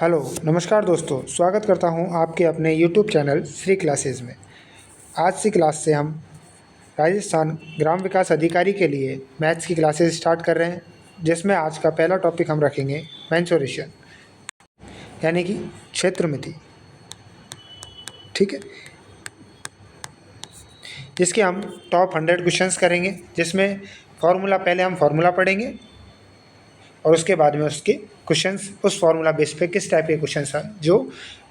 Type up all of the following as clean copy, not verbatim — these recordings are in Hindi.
हेलो नमस्कार दोस्तों, स्वागत करता हूं आपके अपने यूट्यूब चैनल श्री क्लासेस में। आज की क्लास से हम राजस्थान ग्राम विकास अधिकारी के लिए मैथ्स की क्लासेस स्टार्ट कर रहे हैं, जिसमें आज का पहला टॉपिक हम रखेंगे मेंसुरेशन यानी कि क्षेत्रमिति। ठीक है, जिसके हम टॉप 100 क्वेश्चंस करेंगे, जिसमें पहले हम फार्मूला पढ़ेंगे और उसके बाद में उसके क्वेश्चंस उस फार्मूला बेस पे किस टाइप के क्वेश्चंस हैं जो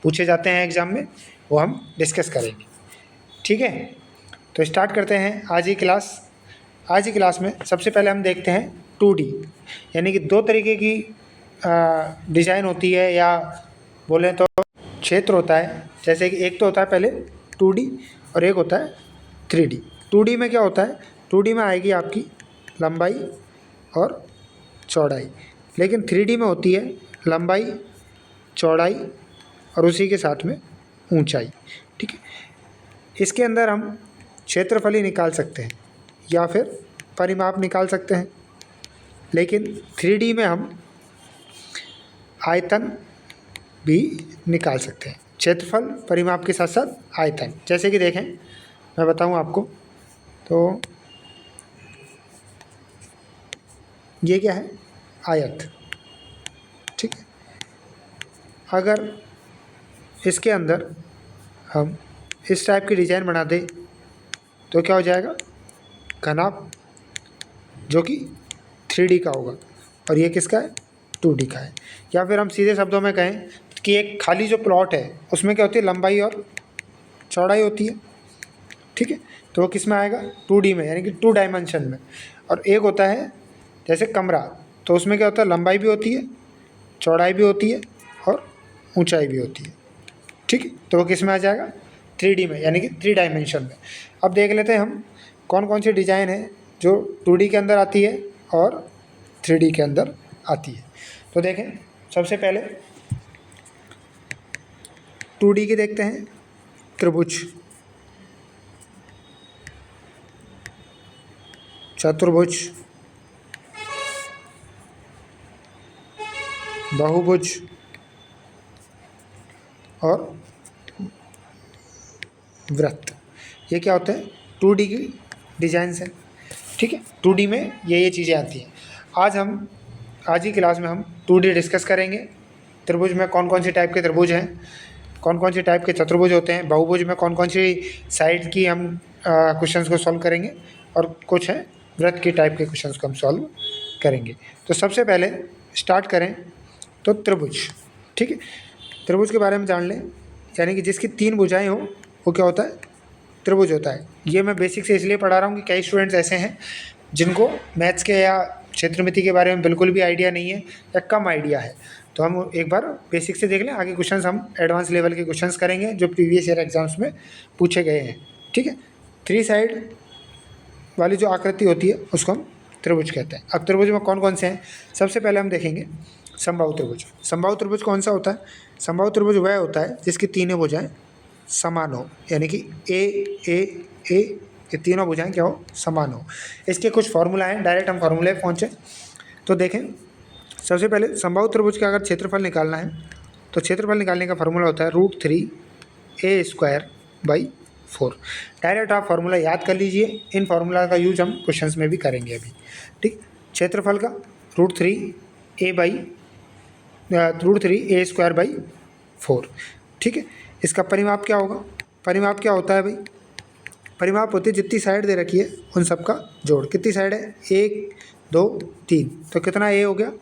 पूछे जाते हैं एग्जाम में, वो हम डिस्कस करेंगे। ठीक है, तो स्टार्ट करते हैं आज की क्लास। आज की क्लास में सबसे पहले हम देखते हैं 2D यानी कि दो तरीके की डिज़ाइन होती है, या बोलें तो क्षेत्र होता है। जैसे कि एक तो होता है पहले 2D और एक होता है 3D। 2D में क्या होता है, 2D में आएगी आपकी लंबाई और चौड़ाई, लेकिन 3D में होती है लंबाई, चौड़ाई और उसी के साथ में ऊंचाई। ठीक है, इसके अंदर हम क्षेत्रफल ही निकाल सकते हैं या फिर परिमाप निकाल सकते हैं, लेकिन 3D में हम आयतन भी निकाल सकते हैं। क्षेत्रफल परिमाप के साथ साथ आयतन। जैसे कि देखें, मैं बताऊं आपको, तो ये क्या है, आयत। ठीक है, अगर इसके अंदर हम इस टाइप की डिज़ाइन बना दें तो क्या हो जाएगा, घनाभ, जो कि 3D का होगा, और ये किसका है, 2D का है। या फिर हम सीधे शब्दों में कहें कि एक खाली जो प्लॉट है उसमें क्या होती है, लंबाई और चौड़ाई होती है। ठीक है, तो वो किस में आएगा, 2D में, यानी कि 2 डायमेंशन में। और एक होता है जैसे कमरा, तो उसमें क्या होता है, लंबाई भी होती है, चौड़ाई भी होती है और ऊंचाई भी होती है। ठीक है, तो वो किस में आ जाएगा, 3D में, यानी कि 3 डायमेंशन में। अब देख लेते हैं हम कौन कौन सी डिज़ाइन है जो 2D के अंदर आती है और 3D के अंदर आती है। तो देखें, सबसे पहले 2D की देखते हैं। त्रिभुज, चतुर्भुज, बहुभुज और वृत्त। ये क्या होते हैं, 2D की डिज़ाइंस हैं। ठीक है, 2D में ये चीज़ें आती हैं। आज की क्लास में हम 2D डिस्कस करेंगे। त्रिभुज में कौन कौन सी टाइप के त्रिभुज हैं, कौन कौन सी टाइप के चतुर्भुज होते हैं, बहुभुज में कौन कौन सी साइड की हम क्वेश्चंस को सॉल्व करेंगे, और कुछ है वृत्त की टाइप के क्वेश्चंस को हम सॉल्व करेंगे। तो सबसे पहले स्टार्ट करें तो त्रिभुज। ठीक है, त्रिभुज के बारे में जान लें, यानी कि जिसकी 3 भुजाएं हो वो क्या होता है, त्रिभुज होता है। ये मैं बेसिक से इसलिए पढ़ा रहा हूँ कि कई स्टूडेंट्स ऐसे हैं जिनको मैथ्स के या क्षेत्रमिति के बारे में बिल्कुल भी आइडिया नहीं है या कम आइडिया है। तो हम एक बार बेसिक से देख लें, आगे क्वेश्चंस हम एडवांस लेवल के क्वेश्चंस करेंगे जो प्रीवियस ईयर एग्जाम्स में पूछे गए हैं। ठीक है, 3 साइड वाली जो आकृति होती है उसको हम त्रिभुज कहते हैं। अब त्रिभुज में कौन कौन से हैं, सबसे पहले हम देखेंगे समबाहु त्रिभुज। समबाहु त्रिभुज कौन सा होता है, समबाहु त्रिभुज वह होता है जिसकी तीनों भुजाएं समान हो, यानी कि ए ये तीनों भुजाएं क्या हो, समान हो। इसके कुछ फार्मूला हैं, डायरेक्ट हम फार्मूले पहुँचे। तो देखें, सबसे पहले समबाहु त्रिभुज का अगर क्षेत्रफल निकालना है तो क्षेत्रफल निकालने का फार्मूला होता है √3a²/4। डायरेक्ट आप फार्मूला याद कर लीजिए, इन फार्मूला का यूज हम क्वेश्चंस में भी करेंगे अभी। ठीक, क्षेत्रफल का √3a²/4। ठीक है, इसका परिमाप क्या होगा, परिमाप क्या होता है भाई, परिमाप होती है जितनी साइड दे रखी है उन सब का जोड़। कितनी साइड है, 1 2 3, तो कितना ए हो गया,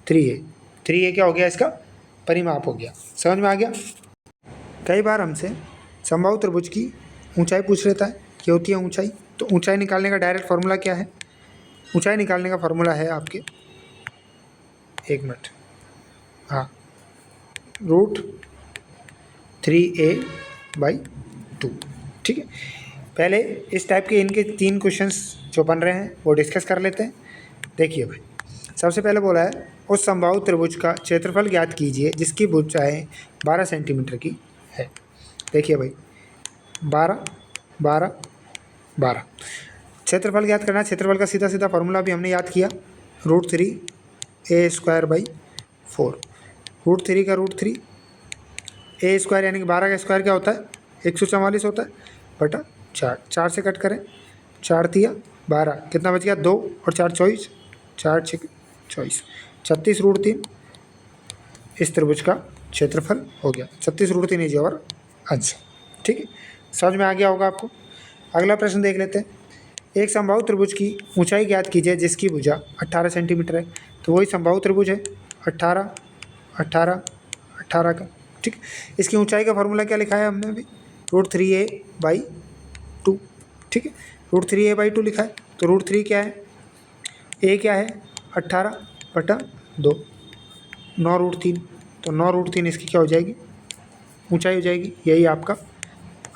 3a। 3a क्या हो गया, इसका परिमाप हो गया। समझ में आ गया। कई बार हमसे समबाहु त्रिभुज की ऊंचाई पूछ लेता है, ये होती है ऊंचाई। तो ऊंचाई निकालने का डायरेक्ट फार्मूला क्या है, ऊंचाई निकालने का फार्मूला है आपके, एक मिनट, हाँ, √3a/2। ठीक है, पहले इस टाइप के इनके 3 क्वेश्चंस जो बन रहे हैं वो डिस्कस कर लेते हैं। देखिए भाई, सबसे पहले बोला है उस समबाहु त्रिभुज का क्षेत्रफल ज्ञात कीजिए जिसकी भुजाएं 12 सेंटीमीटर की है। देखिए भाई, 12 12 12 क्षेत्रफल ज्ञात करना है। क्षेत्रफल का सीधा सीधा फार्मूला भी हमने याद किया, √3a²/4। √3 का √3, ए स्क्वायर यानी कि 12 का स्क्वायर क्या होता है 144 होता है, बटा 4, 4 से कट करें, 4 तिया 12, कितना बच गया 2 और 4 24, 4 6 24, 36 √3 इस त्रिभुज का क्षेत्रफल हो गया। 36 √3 इज योर आंसर। ठीक है, समझ में आ गया होगा आपको। अगला प्रश्न देख लेते हैं। एक समबाहु त्रिभुज की ऊंचाई ज्ञात कीजिए जिसकी भुजा 18 सेंटीमीटर है। तो वही समबाहु त्रिभुज है 18 18 18 का। ठीक, इसकी ऊंचाई का फॉर्मूला क्या लिखा है हमने अभी, √3a/2। ठीक है, √3a/2 लिखा है। तो √3 क्या है, ए क्या है 18/2, 9 √3, तो 9 √3 इसकी क्या हो जाएगी, ऊंचाई हो जाएगी। यही आपका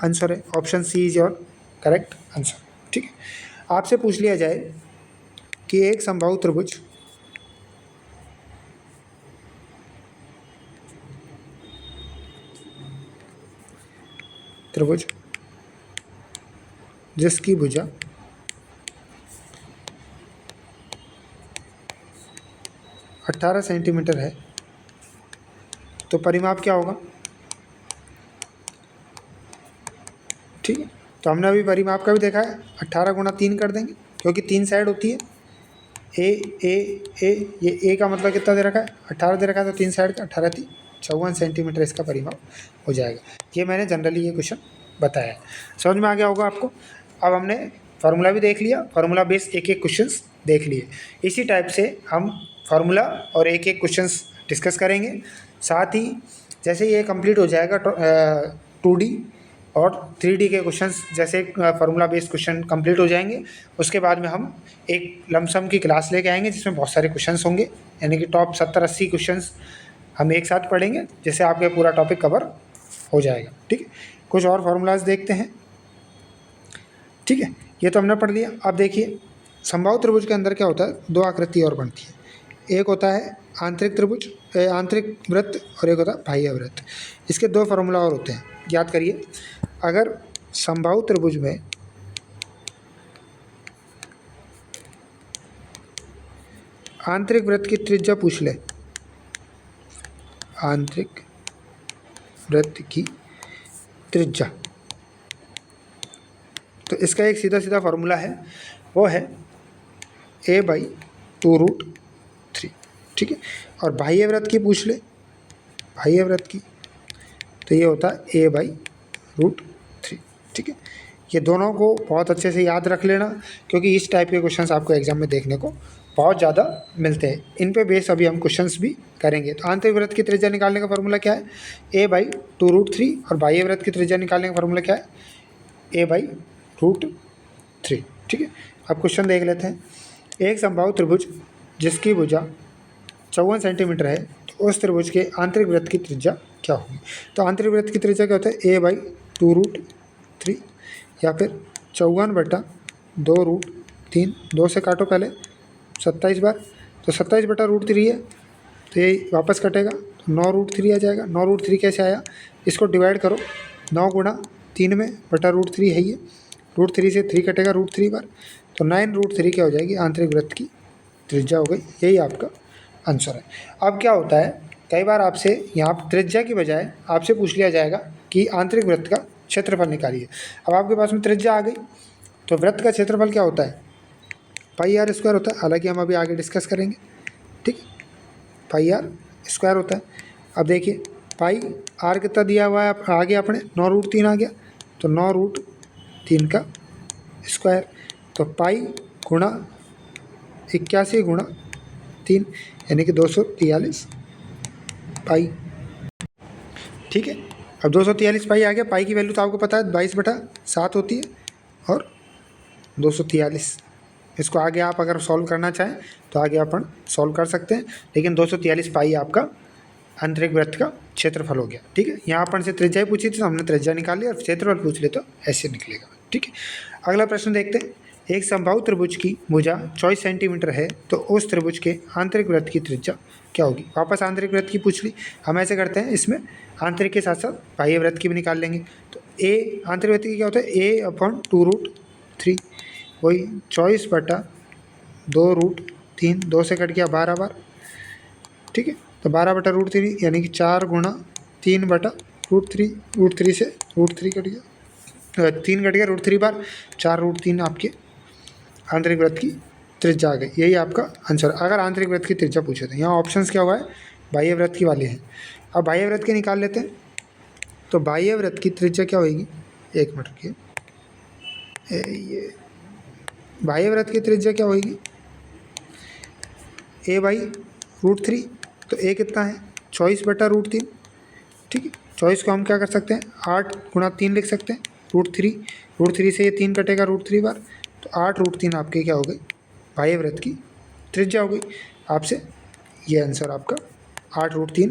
आंसर है। Option C is your correct answer. ठीक है, आपसे पूछ लिया जाए कि एक समबाहु त्रिभुज जिसकी भुजा 18 सेंटीमीटर है तो परिमाप क्या होगा। ठीक है, तो हमने अभी परिमाप का भी देखा है, 18 गुणा 3 कर देंगे क्योंकि 3 साइड होती है। ए ए ए, ये ए का मतलब कितना दे रखा है 18 दे रखा है, तो 3 साइड का 18 3 54 सेंटीमीटर इसका परिमाप हो जाएगा। ये मैंने जनरली ये क्वेश्चन बताया है, समझ में आ गया होगा आपको। अब हमने फार्मूला भी देख लिया, फार्मूला बेस एक एक क्वेश्चंस देख लिए। इसी टाइप से हम फार्मूला और एक एक क्वेश्चंस डिस्कस करेंगे। साथ ही जैसे ये कंप्लीट हो जाएगा 2D और 3D के क्वेश्चंस, जैसे फार्मूला बेस्ड क्वेश्चन कंप्लीट हो जाएंगे, उसके बाद में हम एक लमसम की क्लास लेके आएंगे जिसमें बहुत सारे क्वेश्चंस होंगे, यानी कि टॉप 70-80 क्वेश्चंस हम एक साथ पढ़ेंगे, जिससे आपके पूरा टॉपिक कवर हो जाएगा। ठीक है, कुछ और फार्मूलाज देखते हैं। ठीक है, ये तो हमने पढ़ लिया। अब देखिए समबाहु त्रिभुज के अंदर क्या होता है, दो आकृति और बनती है। एक होता है आंतरिक त्रिभुज, आंतरिक वृत्त, और एक होता है बाह्य वृत्त। इसके दो फार्मूला और होते हैं, याद करिए। अगर समबाहु त्रिभुज में आंतरिक वृत्त की त्रिज्या पूछ ले, आंतरिक वृत्त की त्रिज्या, तो इसका एक सीधा सीधा फार्मूला है, वो है a/2√3। ठीक है, और बाह्य वृत्त की पूछ ले, बाह्य वृत्त की, तो ये होता है a/√3। ठीक है, ये दोनों को बहुत अच्छे से याद रख लेना, क्योंकि इस टाइप के क्वेश्चंस आपको एग्जाम में देखने को बहुत ज़्यादा मिलते हैं। इन पे बेस अभी हम क्वेश्चंस भी करेंगे। तो आंतरिक वृत्त की त्रिज्या निकालने का फार्मूला क्या है, a/2√3, और बाह्य वृत्त की त्रिज्या निकालने का फार्मूला क्या है, a/√3। ठीक है, अब क्वेश्चन देख लेते हैं। एक समबाहु त्रिभुज जिसकी भुजा 54 सेंटीमीटर है, तो उस त्रिभुज के आंतरिक वृत्त की त्रिज्या क्या होगी। तो आंतरिक वृत्त की त्रिज्या क्या होता है, a/2√3, या फिर 54/2√3, 2 से काटो पहले 27 बार, तो 27/√3 है, तो ये वापस कटेगा, तो 9√3 आ जाएगा। 9√3 कैसे आया, इसको डिवाइड करो, 9 गुणा 3 में बटा √3 है ये, √3 से 3 कटेगा √3 बार, तो 9√3 क्या हो जाएगी, आंतरिक वृत्त की त्रिज्या हो गई। यही आपका आंसर है। अब क्या होता है, कई बार आपसे यहाँ पर त्रिज्या की बजाय आपसे पूछ लिया जाएगा कि आंतरिक वृत्त का क्षेत्रफल निकालिए। अब आपके पास में त्रिज्या आ गई, तो वृत्त का क्षेत्रफल क्या होता है, πr² होता है। हालांकि हम अभी आगे डिस्कस करेंगे। ठीक, πr² होता है। अब देखिए πr कितना दिया हुआ है, आ गया अपने 9√3 आ गया, तो 9√3 का स्क्वायर, तो पाई गुणा 81 गुणा 3 यानी कि 243 पाई। ठीक है, अब 243 पाई आ गया। पाई की वैल्यू तो आपको पता है 22/7 होती है, और 243, इसको आगे आप अगर सॉल्व करना चाहें तो आगे अपन सॉल्व कर सकते हैं, लेकिन 243 पाई आपका आंतरिक वृत्त का क्षेत्रफल हो गया। ठीक है, यहाँ अपन से त्रिज्या पूछी थी तो हमने त्रिज्या निकाली, और क्षेत्रफल पूछ ले तो ऐसे निकलेगा। ठीक है, अगला प्रश्न देखते हैं। एक समबाहु त्रिभुज की भुजा 24 सेंटीमीटर है, तो उस त्रिभुज के आंतरिक वृत्त की त्रिज्या क्या होगी। वापस आंतरिक वृत्त की पूछ ली। हम ऐसे करते हैं, इसमें आंतरिक के साथ साथ बाह्य वृत्त की भी निकाल लेंगे। तो ए आंतरिक वृत्त की क्या होता है, a/2√3, वही 24/2√3, 2 से कट गया 12 बार। ठीक है, तो 12/√3 यानी कि 4 गुणा 3/√3, √3 से √3 कट गया, 3 कट गया, √3 बार, 4√3 आपके आंतरिक वृत्त की त्रिज्या आ गई। यही आपका आंसर अगर आंतरिक वृत्त की त्रिज्या पूछे तो। यहाँ ऑप्शंस क्या हुआ है, बाह्य वृत्त की वाले हैं। अब बाह्य वृत्त के निकाल लेते हैं। तो बाह्य वृत्त की त्रिज्या क्या होगी, एक मिनट रुकिए, ये बाह्य वृत्त की त्रिज्या क्या होगी, a/√3। तो a कितना है, 24/√3। ठीक है, 24 को हम क्या कर सकते हैं, 8 गुणा 3 लिख सकते हैं, √3 से ये 3 कटेगा √3 बार, तो 8√3 आपके क्या हो गई, बाह्य वृत्त की त्रिज्या हो गई। आपसे ये आंसर आपका 8√3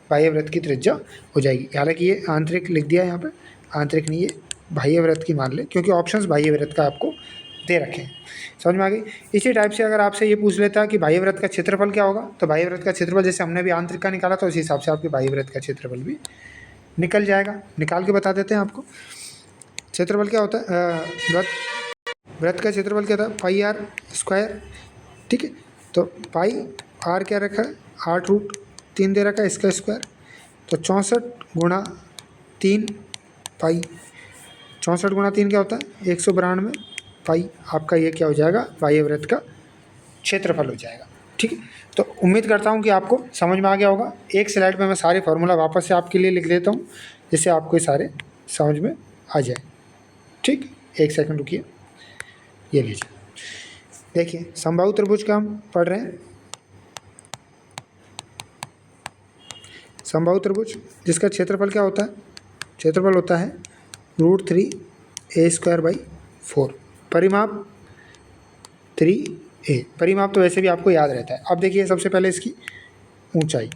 बाह्य वृत्त की त्रिज्या हो जाएगी। हालांकि ये आंतरिक लिख दिया है यहाँ पे, आंतरिक नहीं, ये बाह्य वृत्त की मान ले, क्योंकि ऑप्शंस बाह्य वृत्त का आपको दे रखे हैं। समझ में आ गई। इसी टाइप से अगर आपसे ये पूछ लेता है कि बाह्य वृत्त का क्षेत्रफल क्या होगा, तो बाह्य वृत्त का क्षेत्रफल जैसे हमने भी आंतरिक का निकाला था, उसी हिसाब से आपके बाह्य वृत्त का क्षेत्रफल भी निकल जाएगा। निकाल के बता देते हैं आपको। क्षेत्रफल क्या होता है, वृत्त का क्षेत्रफल क्या था, πr²। ठीक है, तो πr क्या रखा है, 8√3 दे रखा है, इसका स्क्वायर, तो 64 गुणा 3 पाई, 64 गुणा 3 क्या होता है, 192 पाई। आपका ये क्या हो जाएगा, बाह्य वृत्त का क्षेत्रफल हो जाएगा। ठीक है, तो उम्मीद करता हूँ कि आपको समझ में आ गया होगा। एक स्लाइड में मैं सारे फार्मूला वापस से आपके लिए लिख देता हूँ, जिससे आपको ये सारे समझ में आ जाए। ठीक, एक सेकंड रुकिए, ये लीजिए, देखिए समबाहु त्रिभुज का हम पढ़ रहे हैं। समबाहु त्रिभुज जिसका क्षेत्रफल क्या होता है, क्षेत्रफल होता है √3a²/4, परिमाप 3a। परिमाप तो वैसे भी आपको याद रहता है। अब देखिए सबसे पहले इसकी ऊंचाई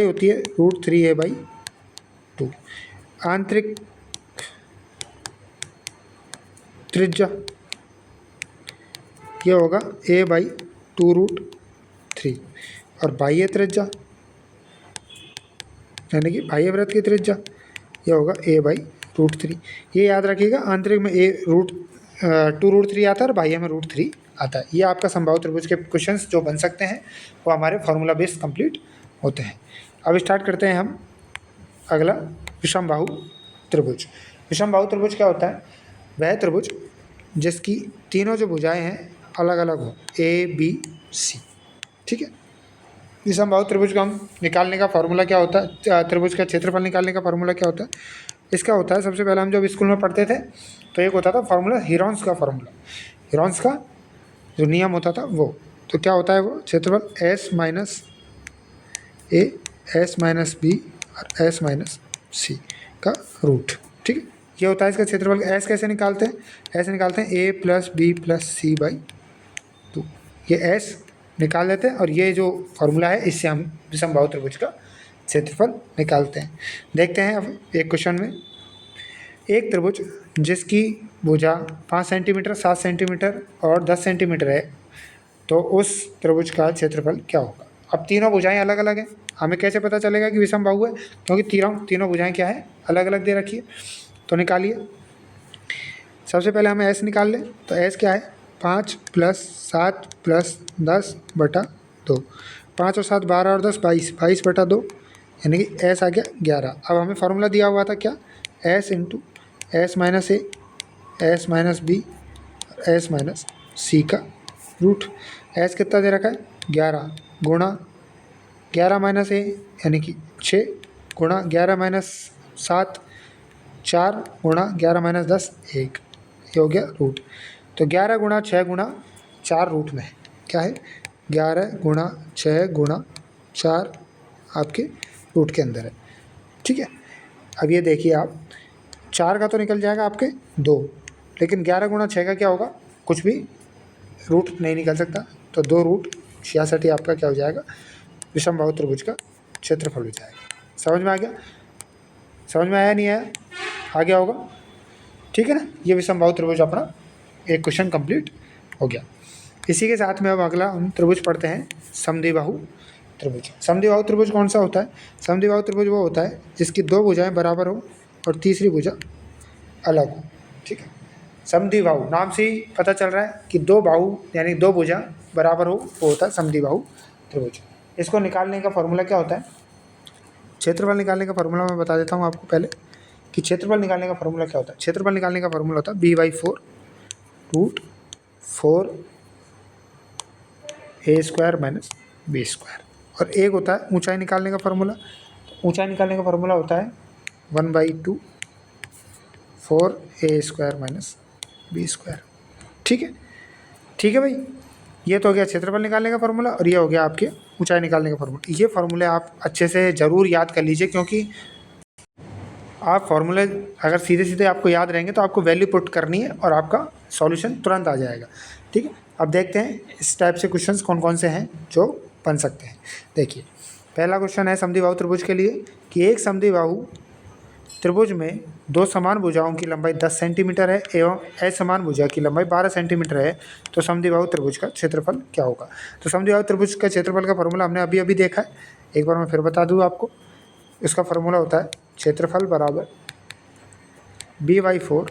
होती है √3a/2। आंतरिक त्रिज्या ये होगा a/2√3, और बाह्य त्रिज्या यानी कि बाह्य वृत्त की त्रिज्या ये होगा a/√3। ये याद रखिएगा, आंतरिक में a√2√3 आता है और बाह्य में √3 आता है। ये आपका समबाहु त्रिभुज के क्वेश्चंस जो बन सकते हैं वो हमारे फॉर्मूला बेस कंप्लीट होते हैं। अब स्टार्ट करते हैं हम अगला, विषमबाहु त्रिभुज। विषमबाहु त्रिभुज क्या होता है, वह त्रिभुज जिसकी तीनों जो भुजाएं हैं अलग अलग हो, ABC। ठीक है, विषमबाहु त्रिभुज का हम निकालने का फार्मूला क्या होता है, त्रिभुज का क्षेत्रफल निकालने का फार्मूला क्या होता है, इसका होता है, सबसे पहले हम जब स्कूल में पढ़ते थे तो एक होता था फार्मूला हीरोन्स का फार्मूला। हीरोन्स का जो नियम होता था वो, तो क्या होता है वो, क्षेत्रफल S - A S - B और S - C का रूट। ठीक है, ये होता है इसका क्षेत्रफल। S कैसे निकालते हैं, ऐसे निकालते हैं A + B + C/2। ये S निकाल लेते हैं, और ये जो फार्मूला है इससे हम विषमबाहु त्रिभुज का क्षेत्रफल निकालते हैं। देखते हैं अब एक क्वेश्चन में, एक त्रिभुज जिसकी भुजा 5 सेंटीमीटर, 7 सेंटीमीटर और 10 सेंटीमीटर है, तो उस त्रिभुज का क्षेत्रफल क्या होगा। अब तीनों भुजाएं अलग अलग हैं, हमें कैसे पता चलेगा कि विषमबाहु है, क्योंकि तीनों भुजाएं क्या है, अलग अलग दे रखी है। तो निकालिए, सबसे पहले हमें S निकाल लें। तो S क्या है, 5 + 7 + 10/2, 5 और 7 12 और 10 22, 22/2, यानी कि S आ गया 11। अब हमें फार्मूला दिया हुआ था क्या, S × S - A S - B S - C का रूट। S कितना दे रखा है, 11 गुणा 11 - A यानी कि 6 गुणा 11 - 7 4 गुणा 11 - 10 1, ये हो गया रूट। तो 11 गुणा 6 गुणा 4 रूट में है, क्या है, 11 गुणा 6 गुणा 4 आपके रूट के अंदर है। ठीक है, अब ये देखिए आप, 4 का तो निकल जाएगा आपके 2, लेकिन 11 गुणा 6 का क्या होगा, कुछ भी रूट नहीं निकल सकता, तो 2 रूट 66 आपका क्या हो जाएगा, विषमबाहु त्रिभुज का क्षेत्रफल हो जाएगा। समझ में आ गया, समझ में आया नहीं आया, आ गया होगा। ठीक है ना, ये विषमबाहु त्रिभुज अपना एक क्वेश्चन कंप्लीट हो गया। इसी के साथ में अब अगला हम त्रिभुज पढ़ते हैं, समद्विबाहु त्रिभुज। समद्विबाहु त्रिभुज कौन सा होता है, समद्विबाहु त्रिभुज वो होता है जिसकी दो भुजाएं बराबर हो और तीसरी भुजा अलग हो। ठीक है, समद्विबाहु नाम से ही पता चल रहा है कि दो बाहु यानी दो भुजा बराबर हो, वो होता है समद्विबाहु त्रिभुज। इसको निकालने का फॉर्मूला क्या होता है? क्षेत्रफल निकालने का फॉर्मूला मैं बता देता हूँ आपको पहले कि क्षेत्रफल निकालने का फॉर्मूला क्या होता है। क्षेत्रफल निकालने का फॉर्मूला होता है b/4 √4a² माइनस b²। और एक होता है ऊंचाई निकालने का फॉर्मूला। तो ऊंचाई निकालने का फॉर्मूला होता है 1/2 4a² माइनस b²। ठीक है, ठीक है भाई। ये तो हो गया क्षेत्रफल निकालने का फॉर्मूला और ये हो गया आपके ऊंचाई निकालने का फॉर्मूला। ये फॉर्मूले आप अच्छे से ज़रूर याद कर लीजिए, क्योंकि आप फॉर्मूले अगर सीधे सीधे आपको याद रहेंगे तो आपको वैल्यू पुट करनी है और आपका सॉल्यूशन तुरंत आ जाएगा। ठीक है, अब देखते हैं इस टाइप से क्वेश्चंस कौन कौन से हैं जो बन सकते हैं। देखिए, पहला क्वेश्चन है समद्विबाहु त्रिभुज के लिए कि एक समद्विबाहु त्रिभुज में दो समान भुजाओं की लंबाई 10 सेंटीमीटर है एवं असमान भुजा की लंबाई 12 सेंटीमीटर है, तो समद्विबाहु त्रिभुज का क्षेत्रफल क्या होगा। तो समद्विबाहु त्रिभुज का क्षेत्रफल का फॉर्मूला हमने अभी अभी देखा है, एक बार मैं फिर बता दूँ आपको। इसका फॉर्मूला होता है क्षेत्रफल बराबर b/4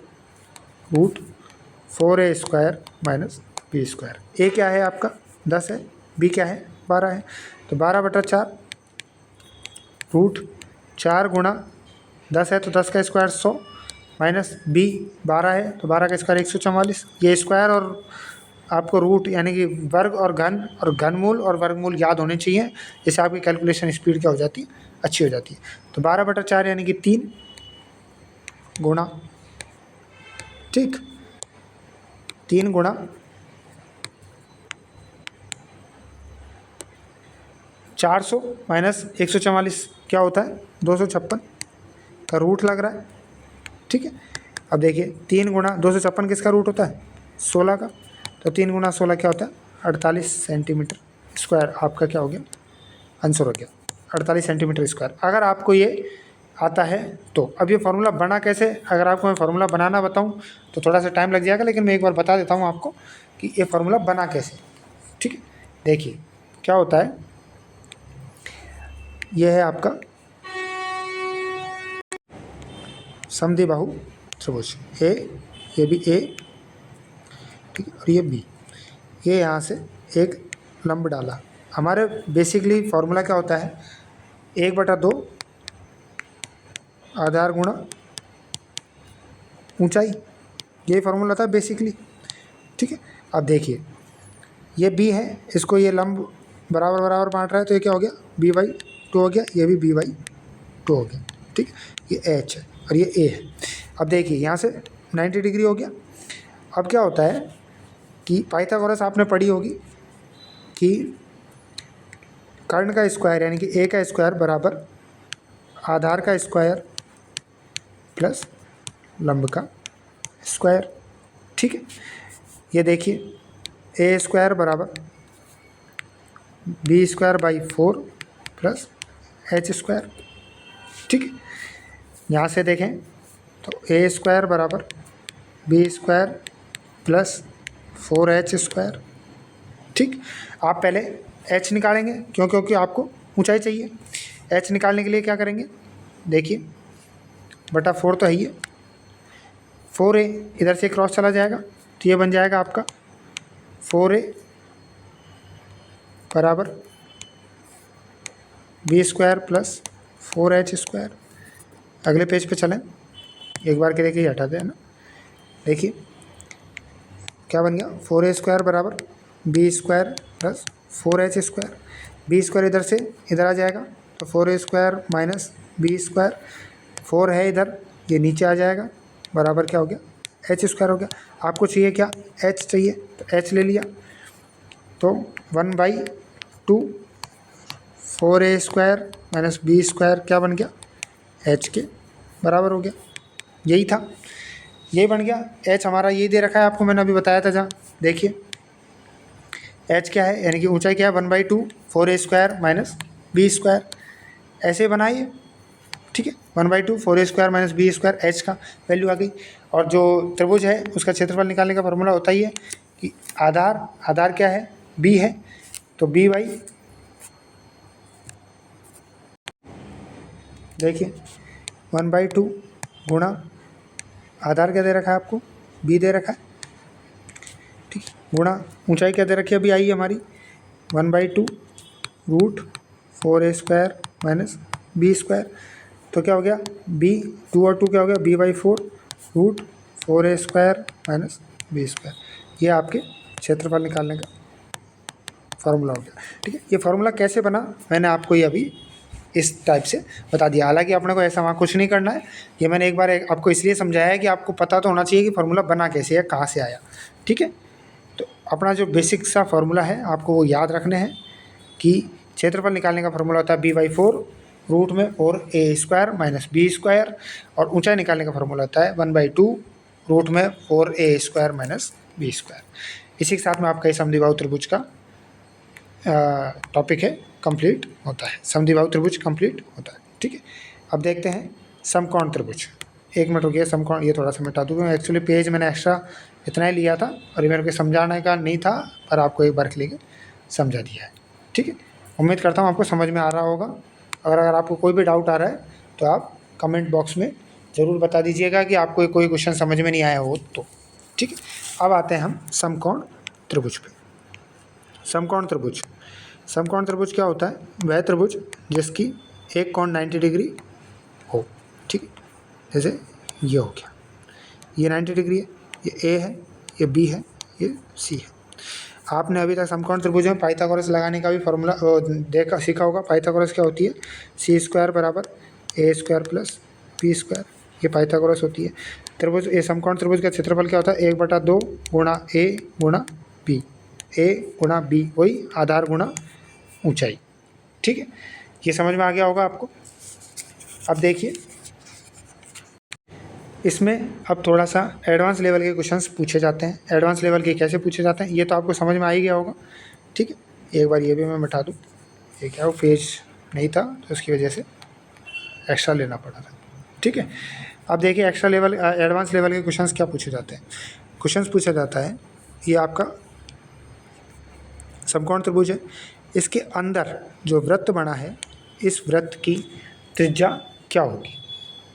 √4a² माइनस b²। ए क्या है आपका 10 है, बी क्या है 12 है, तो 12/4 √4 गुणा 10 है तो 10 का स्क्वायर 100 माइनस बी 12 है तो 12 का स्क्वायर 144। ये स्क्वायर और आपको रूट यानी कि वर्ग और घनमूल और वर्गमूल याद होने चाहिए, इससे आपकी कैलकुलेशन स्पीड क्या हो जाती है, अच्छी हो जाती है। तो 12/4 यानी कि 3 गुणा, ठीक, 3 गुणा 400 माइनस 144 क्या होता है 256 का रूट लग रहा है। ठीक है, अब देखिए 3 गुणा 256 किसका रूट होता है 16 का, तो 3 गुणा 16 क्या होता है 48 सेंटीमीटर स्क्वायर। आपका क्या हो गया आंसर हो गया 48 सेंटीमीटर स्क्वायर। अगर आपको ये आता है तो अब ये फार्मूला बना कैसे, अगर आपको मैं फार्मूला बनाना बताऊं तो थोड़ा सा टाइम लग जाएगा, लेकिन मैं एक बार बता देता हूं आपको कि ये फार्मूला बना कैसे। ठीक है, देखिए क्या होता है, ये है आपका समद्विबाहु त्रिभुज ए, ये भी ए, ठीक है, और ये बी। ये यहाँ से एक लंब डाला। हमारे बेसिकली फार्मूला क्या होता है 1/2 आधार गुणा ऊंचाई, यही फार्मूला था बेसिकली। ठीक है, अब देखिए ये बी है, इसको ये लंब बराबर बराबर बांट रहा है, तो ये क्या हो गया b/2 हो गया, ये भी b/2 हो गया। ठीक, ये h है और ये a है। अब देखिए यहाँ से 90 डिग्री हो गया। अब क्या होता है कि पाइथागोरस आपने पढ़ी होगी कि कर्ण का स्क्वायर यानी कि a का स्क्वायर बराबर आधार का स्क्वायर प्लस लंब का स्क्वायर। ठीक है, ये देखिए a² बराबर b²/4 प्लस h²। ठीक है, यहाँ से देखें तो a² बराबर b² प्लस 4h²। ठीक, आप पहले h निकालेंगे क्योंकि आपको ऊंचाई चाहिए। h निकालने के लिए क्या करेंगे, देखिए बटा 4 तो है ही है, 4a इधर से क्रॉस चला जाएगा तो ये बन जाएगा आपका 4a बराबर b² प्लस 4h²। अगले पेज पे चलें, एक बार के लिए ही हटाते हैं ना। देखिए क्या बन गया 4a² बराबर b² प्लस 4h²। b² इधर से इधर आ जाएगा तो 4a² माइनस b², 4 है इधर, ये नीचे आ जाएगा, बराबर क्या हो गया h² हो गया। आपको चाहिए क्या h चाहिए तो h ले लिया, तो 1/2 4a² माइनस b² क्या बन गया h के बराबर हो गया। यही था, यही बन गया। h हमारा यही दे रखा है आपको, मैंने अभी बताया था जहाँ, देखिए h क्या है यानी कि ऊंचाई क्या है 1/2 4a² माइनस b², ऐसे बनाइए। ठीक है, 1/2 4a² माइनस b² h का वैल्यू आ गई। और जो त्रिभुज है उसका क्षेत्रफल निकालने का फॉर्मूला होता ही है कि आधार क्या है b है, तो b बाई, देखिए 1/2 गुणा आधार क्या दे रखा है आपको b दे रखा है, ठीक, गुणा ऊंचाई क्या दे रखी है अभी आई हमारी 1/2 √4a²। 4a² minus b²। तो क्या हो गया b, 2 और 2 क्या हो गया b/4 root 4a² minus b²। ये आपके क्षेत्रफल निकालने का फार्मूला हो गया। ठीक है, ये फार्मूला कैसे बना मैंने आपको ये अभी इस टाइप से बता दिया। हालांकि अपने को ऐसा वहाँ कुछ नहीं करना है, ये मैंने एक बार आपको इसलिए समझाया है कि आपको पता तो होना चाहिए कि फार्मूला बना कैसे है, कहाँ से आया। ठीक है, तो अपना जो बेसिक सा फार्मूला है आपको वो याद रखने हैं कि क्षेत्रफल निकालने का फार्मूला होता है b/4 रूट में 4a² माइनस b², और ऊंचाई निकालने का फार्मूला होता है 1/2 रूट में 4a² माइनस b²। इसी के साथ में आपका समद्विबाहु त्रिभुज का टॉपिक है कंप्लीट होता है, समद्विबाहु त्रिभुज कंप्लीट होता है। ठीक है, अब देखते हैं समकोण त्रिभुज। 1 मिनट हो गया, समकोण ये थोड़ा सा मिटा दूँगा, एक्चुअली पेज मैंने एक्स्ट्रा इतना ही लिया था और ये मेरे को समझाने का नहीं था, पर आपको एक बार लेके समझा दिया है। ठीक है, उम्मीद करता हूँ आपको समझ में आ रहा होगा। अगर आपको कोई भी डाउट आ रहा है तो आप कमेंट बॉक्स में ज़रूर बता दीजिएगा कि आपको कोई क्वेश्चन समझ में नहीं आया हो तो। ठीक है, अब आते हैं हम समकोण त्रिभुज पे। समकोण त्रिभुज, समकोण त्रिभुज क्या होता है? वह त्रिभुज जिसकी एक कोण 90 डिग्री हो। ठीक है, जैसे ये हो गया, ये 90 डिग्री है, ये ए है, ये बी है, ये सी है। आपने अभी तक समकोण त्रिभुज में पाइथागोरस लगाने का भी फॉर्मूला देखा सीखा होगा। पाइथागोरस क्या होती है? c² बराबर a² प्लस b², ये पाइथागोरस होती है। त्रिभुज ये समकोण त्रिभुज का क्षेत्रफल क्या होता है? 1/2 गुणा a गुणा b, a गुणा b वही आधार गुणा ऊंचाई। ठीक है, ये समझ में आ गया होगा आपको। अब देखिए इसमें अब थोड़ा सा एडवांस लेवल के क्वेश्चंस पूछे जाते हैं। एडवांस लेवल के कैसे पूछे जाते हैं ये तो आपको समझ में आ ही गया होगा। ठीक है, एक बार ये भी मैं मिटा दूँ, ये क्या वो पेज नहीं था तो उसकी वजह से एक्स्ट्रा लेना पड़ा था। ठीक है, अब देखिए एक्स्ट्रा लेवल एडवांस लेवल के क्वेश्चंस क्या पूछे जाते हैं। क्वेश्चंस पूछा जाता है, ये आपका समकोण त्रिभुज है, इसके अंदर जो वृत्त बना है इस वृत्त की त्रिज्या क्या होगी,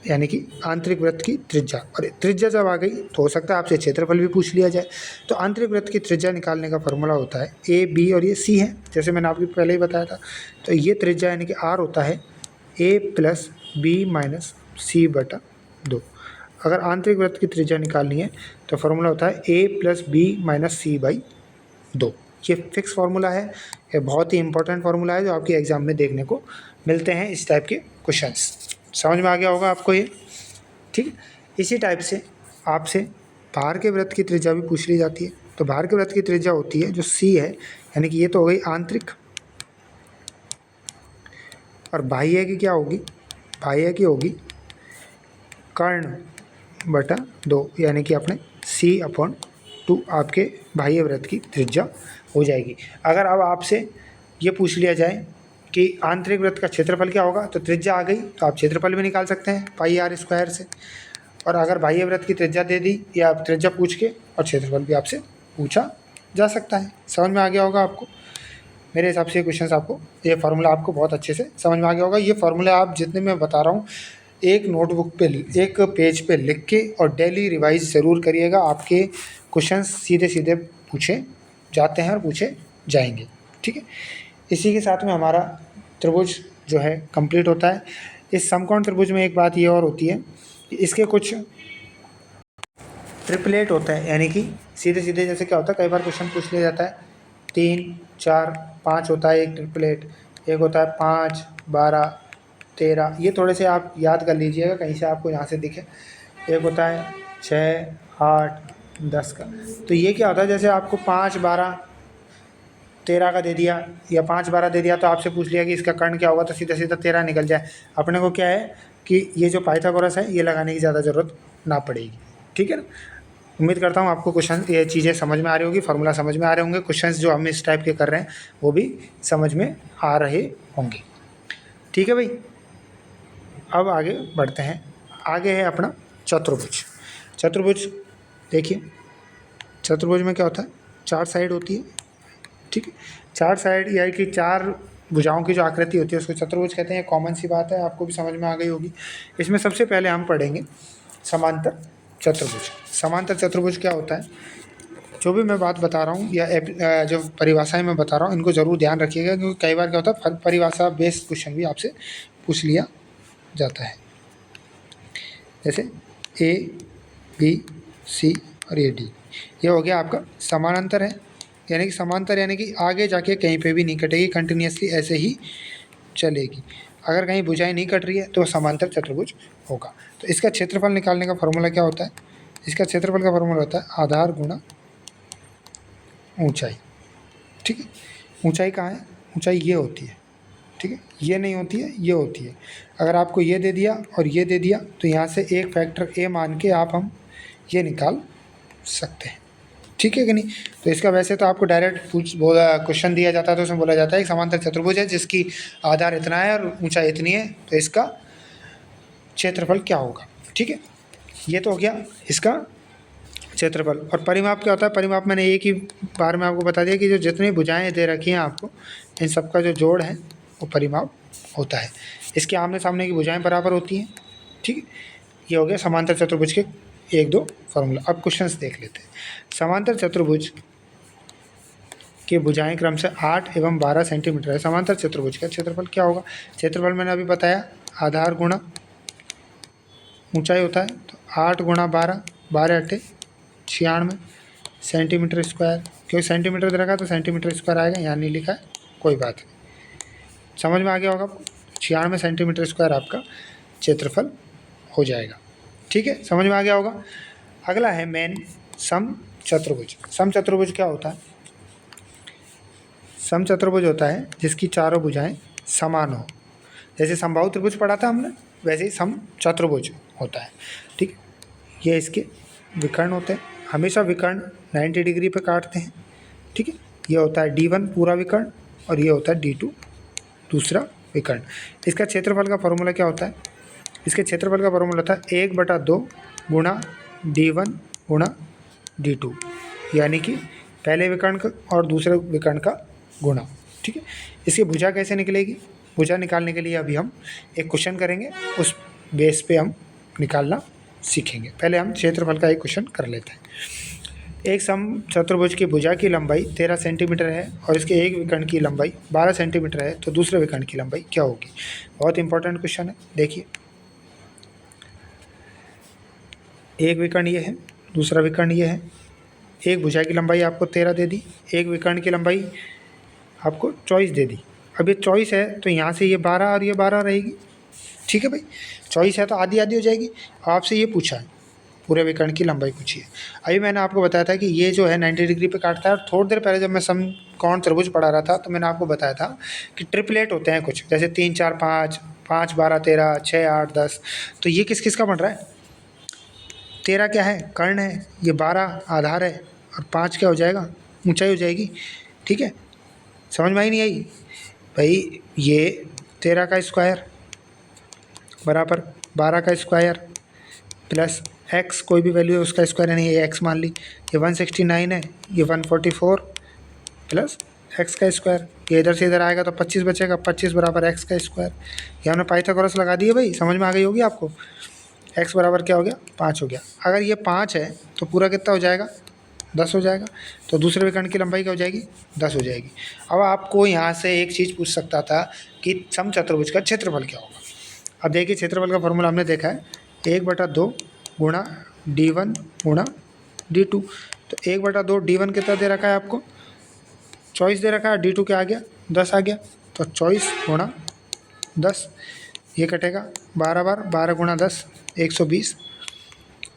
यानी कि आंतरिक वृत्त की त्रिज्या। और त्रिज्या जब आ गई तो हो सकता है आपसे क्षेत्रफल भी पूछ लिया जाए। तो आंतरिक वृत्त की त्रिज्या निकालने का फॉर्मूला होता है ए, बी और ये सी है, जैसे मैंने आपको पहले ही बताया था। तो ये त्रिज्या यानी कि आर होता है a plus B minus c/2। अगर आंतरिक वृत्त की त्रिज्या निकालनी है तो फॉर्मूला होता है a plus B minus c/2। ये फिक्स फार्मूला है, ये बहुत ही इंपॉर्टेंट फार्मूला है जो आपके एग्जाम में देखने को मिलते हैं इस टाइप के क्वेश्चंस। समझ में आ गया होगा आपको ये। ठीक है, इसी टाइप से आपसे बाहर के वृत्त की त्रिज्या भी पूछ ली जाती है। तो बाहर के वृत्त की त्रिज्या होती है जो c है, यानी कि ये तो हो गई आंतरिक, और बाह्य की क्या होगी? बाह्य की होगी कर्ण/2, यानी कि अपने c/2 आपके बाह्य वृत्त की त्रिज्या हो जाएगी। अगर अब आपसे ये पूछ लिया जाए कि आंतरिक वृत्त का क्षेत्रफल क्या होगा, तो त्रिज्या आ गई तो आप क्षेत्रफल भी निकाल सकते हैं πr² से। और अगर बाह्य वृत्त की त्रिज्या दे दी या त्रिज्या पूछ के और क्षेत्रफल भी आपसे पूछा जा सकता है। समझ में आ गया होगा आपको। मेरे हिसाब से ये क्वेश्चन आपको, ये फार्मूला आपको बहुत अच्छे से समझ में आ गया होगा। ये फार्मूला आप जितने मैं बता रहा हूँ एक नोटबुक पे, एक पेज पे लिख के और डेली रिवाइज ज़रूर करिएगा। आपके क्वेश्चन सीधे सीधे पूछे जाते हैं और पूछे जाएंगे। ठीक है, इसी के साथ में हमारा त्रिभुज जो है कंप्लीट होता है। इस समकोण त्रिभुज में एक बात ये और होती है कि इसके कुछ ट्रिपलेट होता है, यानी कि सीधे सीधे जैसे क्या होता है, कई बार क्वेश्चन पूछ लिया जाता है 3, 4, 5 होता है एक ट्रिपलेट, एक होता है 5, 12, 13। ये थोड़े से आप याद कर लीजिएगा कहीं से आपको यहाँ से दिखे। एक होता है 6, 8, 10 का। तो ये क्या होता है, जैसे आपको 5, 12, 13 का दे दिया या 5, 12 दे दिया तो आपसे पूछ लिया कि इसका कर्ण क्या होगा, तो सीधा सीधा 13 निकल जाए। अपने को क्या है कि ये जो पाइथागोरस है ये लगाने की ज़्यादा ज़रूरत ना पड़ेगी। ठीक है ना, उम्मीद करता हूँ आपको क्वेश्चन ये चीज़ें समझ में आ रही होगी, फार्मूला समझ में आ रहे होंगे, क्वेश्चंस जो हम इस टाइप के कर रहे हैं वो भी समझ में आ रहे होंगे। ठीक है भाई, अब आगे बढ़ते हैं। आगे है अपना चतुर्भुज। चतुर्भुज देखिए, चतुर्भुज में क्या होता है, 4 साइड होती है। ठीक है, 4 साइड यानी कि 4 भुजाओं की जो आकृति होती है उसको चतुर्भुज कहते हैं। कॉमन सी बात है, आपको भी समझ में आ गई होगी। इसमें सबसे पहले हम पढ़ेंगे समांतर चतुर्भुज। समांतर चतुर्भुज क्या होता है? जो भी मैं बात बता रहा हूँ या जो परिभाषाएं मैं बता रहा हूँ इनको ज़रूर ध्यान रखिएगा, क्योंकि कई बार क्या होता है परिभाषा बेस्ड क्वेश्चन भी आपसे पूछ लिया जाता है। जैसे ए, बी, सी और ये डी, ये हो गया आपका समानांतर है, यानी कि समांतर यानी कि आगे जाके कहीं पे भी नहीं कटेगी, कंटिन्यूसली ऐसे ही चलेगी। अगर कहीं भुजाएं नहीं कट रही है तो समांतर चतुर्भुज होगा। तो इसका क्षेत्रफल निकालने का फॉर्मूला क्या होता है? इसका क्षेत्रफल का फॉर्मूला होता है आधार गुणा ऊंचाई। ठीक है, ऊंचाई कहाँ है? ऊंचाई ये होती है, ठीक है, ये नहीं होती है, ये होती है। अगर आपको ये दे दिया और ये दे दिया तो यहाँ से एक फैक्टर ए मान के हम ये निकाल सकते हैं, ठीक है कि नहीं? तो इसका वैसे तो आपको डायरेक्ट क्वेश्चन दिया जाता है तो उसमें बोला जाता है एक समांतर चतुर्भुज है जिसकी आधार इतना है और ऊंचाई इतनी है, तो इसका क्षेत्रफल क्या होगा। ठीक है, ये तो हो गया इसका क्षेत्रफल। और परिमाप क्या होता है? परिमाप मैंने एक ही बार में आपको बता दिया कि जो जितनी भुजाएं दे रखी हैं आपको, इन सबका जो जोड़ है वो परिमाप होता है। इसके आमने सामने की भुजाएं बराबर होती हैं। ठीक है, ये हो गया समांतर चतुर्भुज के एक दो फॉर्मूला। अब क्वेश्चंस देख लेते हैं। समांतर चतुर्भुज की भुजाएं क्रमशः 8 एवं 12 सेंटीमीटर है। समांतर चतुर्भुज का क्षेत्रफल क्या होगा? क्षेत्रफल मैंने अभी बताया आधार गुणा ऊंचाई होता है, तो 8 गुणा 12, 12 अट्ठे 96 सेंटीमीटर स्क्वायर। क्योंकि सेंटीमीटर दे रखा है तो सेंटीमीटर स्क्वायर आएगा, यहाँ नहीं लिखा है, कोई बात नहीं, समझ में आ गया होगा आपको। 96 सेंटीमीटर स्क्वायर आपका क्षेत्रफल हो जाएगा। ठीक है, समझ में आ गया होगा। अगला है मेन सम चतुर्भुज। सम चतुर्भुज क्या होता है? सम चतुर्भुज होता है जिसकी चारों भुजाएं समान हो। जैसे समबाहु त्रिभुज पढ़ा था हमने, वैसे ही सम चतुर्भुज होता है। ठीक है, ये इसके विकर्ण होते हैं, हमेशा विकर्ण 90 डिग्री पे काटते हैं। ठीक है, ये होता है D1 पूरा विकर्ण और ये होता है D2 दूसरा विकर्ण। इसका क्षेत्रफल का फॉर्मूला क्या होता है? इसके क्षेत्रफल का फॉर्मूला था 1/2 गुणा D1 गुणा D2, यानी कि पहले विकर्ण का और दूसरे विकर्ण का गुणा। ठीक है, इसकी भुजा कैसे निकलेगी? भुजा निकालने के लिए अभी हम एक क्वेश्चन करेंगे, उस बेस पे हम निकालना सीखेंगे। पहले हम क्षेत्रफल का एक क्वेश्चन कर लेते हैं। एक सम चतुर्भुज की भुजा की लंबाई 13 सेंटीमीटर है और इसके एक विकर्ण की लंबाई 12 सेंटीमीटर है, तो दूसरे विकर्ण की लंबाई क्या होगी? बहुत इंपॉर्टेंट क्वेश्चन है। देखिए, एक विकर्ण ये है, दूसरा विकर्ण ये है। एक भुजा की लंबाई आपको 13 दे दी, एक विकर्ण की लंबाई आपको 24 दे दी। अब ये 24 है तो यहाँ से ये 12 और ये 12 रहेगी। ठीक है भाई, 24 है तो आधी आधी हो जाएगी। आपसे ये पूछा है पूरे विकर्ण की लंबाई पूछी है। अभी मैंने आपको बताया था कि ये जो है 90 डिग्री पे काटता है, और थोड़ी देर पहले जब मैं समकोण त्रिभुज पढ़ा रहा था तो मैंने आपको बताया था कि ट्रिपलेट होते हैं कुछ, जैसे 3 4 5, 5 12 13, 6 8 10। तो ये किस किस का बन रहा है? 13 क्या है? कर्ण है, ये 12 आधार है और 5 क्या हो जाएगा? ऊंचाई हो जाएगी। ठीक है, समझ में आई नहीं आई भाई? ये 13 का स्क्वायर बराबर 12 का स्क्वायर प्लस x, कोई भी वैल्यू है उसका स्क्वायर, यानी ये x मान ली। ये 169 है, ये 144 प्लस x का स्क्वायर। ये इधर से इधर आएगा तो 25 बचेगा, 25 बराबर x का स्क्वायर। ये हमने पाइथागोरस लगा दिए भाई, समझ में आ गई होगी आपको। x बराबर क्या हो गया? 5 हो गया। अगर ये 5 है तो पूरा कितना हो जाएगा? 10 हो जाएगा। तो दूसरे विकर्ण की लंबाई क्या हो जाएगी? 10 हो जाएगी। अब आपको यहाँ से एक चीज़ पूछ सकता था कि समचतुर्भुज का क्षेत्रफल क्या होगा। अब देखिए, क्षेत्रफल का फॉर्मूला हमने देखा है 1/2 गुणा D1 गुणा D2। तो 1/2 D1 कितना दे रखा है आपको? 24 दे रखा है। D2 क्या आ गया? 10 आ गया। तो 24 गुणा 10, ये कटेगा 12 बार, 12 गुणा 10 120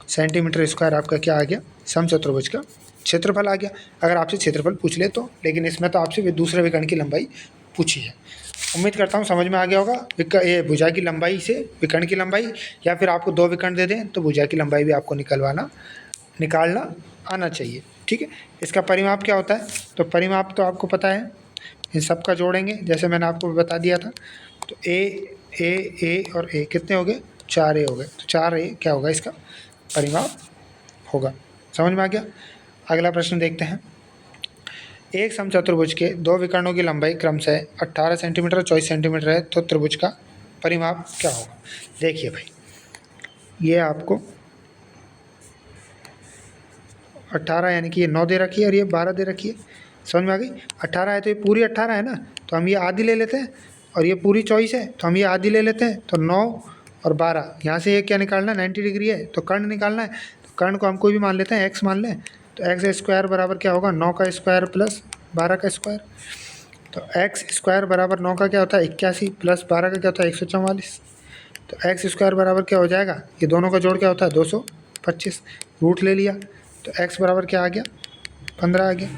सेंटीमीटर स्क्वायर आपका क्या आ गया? समचतुर्भुज का क्षेत्रफल आ गया। अगर आपसे क्षेत्रफल पूछ ले तो, लेकिन इसमें तो आपसे दूसरे विकर्ण की लंबाई पूछी है। उम्मीद करता हूँ समझ में आ गया होगा। ये भुजा की लंबाई से विकर्ण की लंबाई, या फिर आपको 2 विकर्ण दे दें तो भुजा की लंबाई भी आपको निकालना आना चाहिए। ठीक है, इसका परिमाप क्या होता है? तो परिमाप तो आपको पता है, इन सब का जोड़ेंगे जैसे मैंने आपको बता दिया था। तो ए और ए कितने हो गए? 4a हो गए। तो 4a क्या होगा? इसका परिमाप होगा। समझ में आ गया। अगला प्रश्न देखते हैं। एक समचतुर्भुज के 2 विकर्णों की लंबाई क्रमशः 18 सेंटीमीटर और 24 सेंटीमीटर है, तो त्रिभुज का परिमाप क्या होगा? देखिए भाई, ये आपको 18 यानी कि ये 9 दे रखी है और ये 12 दे रखी है, समझ में आ गई। 18 है तो ये पूरी 18 है ना, तो हम ये आधी ले लेते हैं, और ये पूरी 24 है तो हम ये आधी ले लेते हैं, तो 9 और 12, यहाँ से ये क्या निकालना है, 90 डिग्री है तो कर्ण निकालना है। तो कर्ण को हम कोई भी मान लेते हैं, x मान लें, तो एक्स स्क्वायर बराबर क्या होगा, 9 का स्क्वायर प्लस 12 का स्क्वायर। तो एक्स स्क्वायर बराबर 9 का क्या होता है 81 प्लस 12 का क्या होता है 144। तो एक्स स्क्वायर बराबर क्या हो जाएगा, ये दोनों का जोड़ क्या होता है 225, रूट ले लिया, तो एक्स बराबर क्या आ गया 15 आ गया।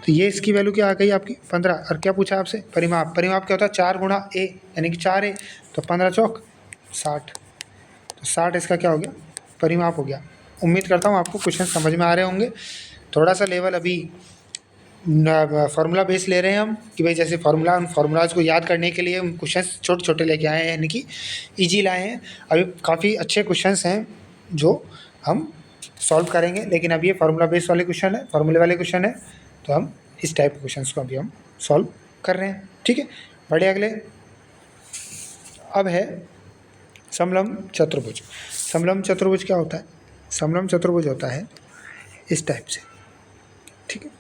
तो ये इसकी वैल्यू क्या आ गई आपकी 15। और क्या पूछा आपसे, परिमाप, परिमाप क्या होता है 4 गुणा a यानी कि 4 a, तो 15 चौक 60, तो 60 इसका क्या हो गया परिमाप हो गया। उम्मीद करता हूँ आपको क्वेश्चन समझ में आ रहे होंगे। थोड़ा सा लेवल अभी फार्मूला बेस ले रहे हैं हम, कि भाई जैसे फार्मूला, उन फार्मूलाज को याद करने के लिए हम क्वेश्चन छोटे छोटे लेके आए हैं, यानी कि ईजी लाए हैं। अभी काफ़ी अच्छे क्वेश्चंस हैं जो हम सॉल्व करेंगे, लेकिन अब ये फार्मूला बेस वाले क्वेश्चन है, फार्मूले वाले क्वेश्चन है, तो हम इस टाइप के क्वेश्चंस को अभी हम सॉल्व कर रहे हैं। ठीक है, बढ़े अगले। अब है समलंब चतुर्भुज। समलंब चतुर्भुज क्या होता है, समलंब चतुर्भुज होता है इस टाइप से। ठीक है,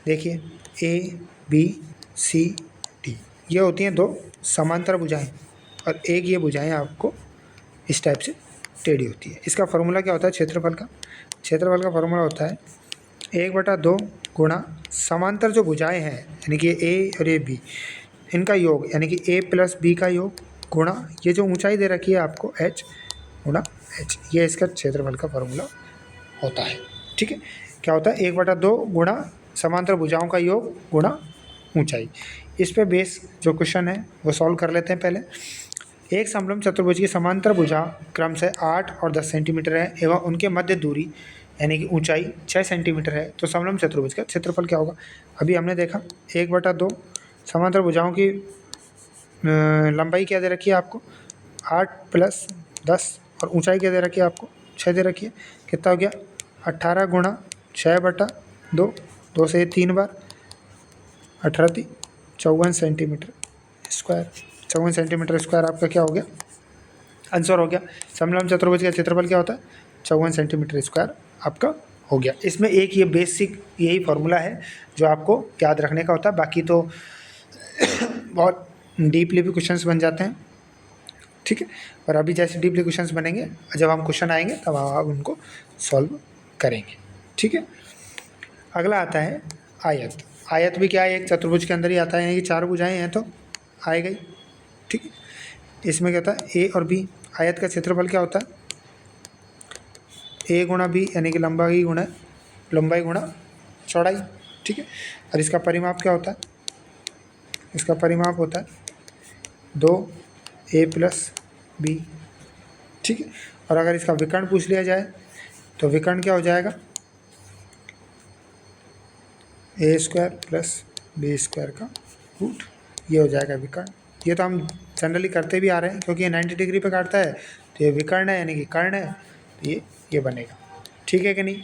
देखिए ए बी सी डी, ये होती हैं दो समांतर भुजाएं, और एक ये भुजाएं आपको इस टाइप से टेढ़ी होती है। इसका फार्मूला क्या होता है क्षेत्रफल का, क्षेत्रफल का फार्मूला होता है 1/2 गुणा समांतर जो भुजाएं हैं, यानी कि ए और ए बी, इनका योग, यानी कि ए प्लस बी का योग, गुणा ये जो ऊंचाई दे रखी है आपको h गुणा h, ये इसका क्षेत्रफल का फार्मूला होता है। ठीक है, क्या होता है 1/2 गुणा समांतर भुजाओं का योग गुणा ऊंचाई। इस पे बेस जो क्वेश्चन है वो सॉल्व कर लेते हैं। पहले, एक समलंब चतुर्भुज की समांतर भुजा क्रमशः 8 और 10 सेंटीमीटर है एवं उनके मध्य दूरी यानी कि ऊंचाई 6 सेंटीमीटर है, तो समलंब चतुर्भुज का क्षेत्रफल क्या होगा। अभी हमने देखा 1/2 समांतर भुजाओं की लंबाई क्या दे रखी है आपको 8 + 10, और ऊंचाई क्या दे रखी है आपको 6 दे रखी है। कितना हो गया 18 गुणा 6/2, 2 से 3 बार, 18 × 54 सेंटीमीटर स्क्वायर, 54 सेंटीमीटर स्क्वायर आपका क्या हो गया आंसर हो गया। समलंब चतुर्भुज का क्षेत्रफल क्या होता है 54 सेंटीमीटर स्क्वायर आपका हो गया। इसमें एक ये बेसिक यही फार्मूला है जो आपको याद रखने का होता है, बाकी तो बहुत डीपली भी क्वेश्चंस बन जाते हैं। ठीक है, और अभी जैसे डीपली क्वेश्चंस बनेंगे, जब हम क्वेश्चन आएंगे तब आप उनको सॉल्व करेंगे। ठीक है, अगला आता है आयत। आयत भी क्या है, एक चतुर्भुज के अंदर ही आता है, यानी कि 4 भुजाएं हैं तो आएगा ही। ठीक है, इसमें क्या होता है ए और बी, आयत का क्षेत्रफल क्या होता है ए गुणा बी, यानी कि लंबाई गुणा चौड़ाई। ठीक है, और इसका परिमाप क्या होता है, इसका परिमाप होता है 2a + b। ठीक है, और अगर इसका विकर्ण पूछ लिया जाए तो विकर्ण क्या हो जाएगा a² + b² का रूट, ये हो जाएगा विकर्ण। ये तो हम जनरली करते भी आ रहे हैं, क्योंकि ये 90 डिग्री पे काटता है, तो ये विकर्ण है यानी कि कर्ण है, तो ये बनेगा। ठीक है कि नहीं,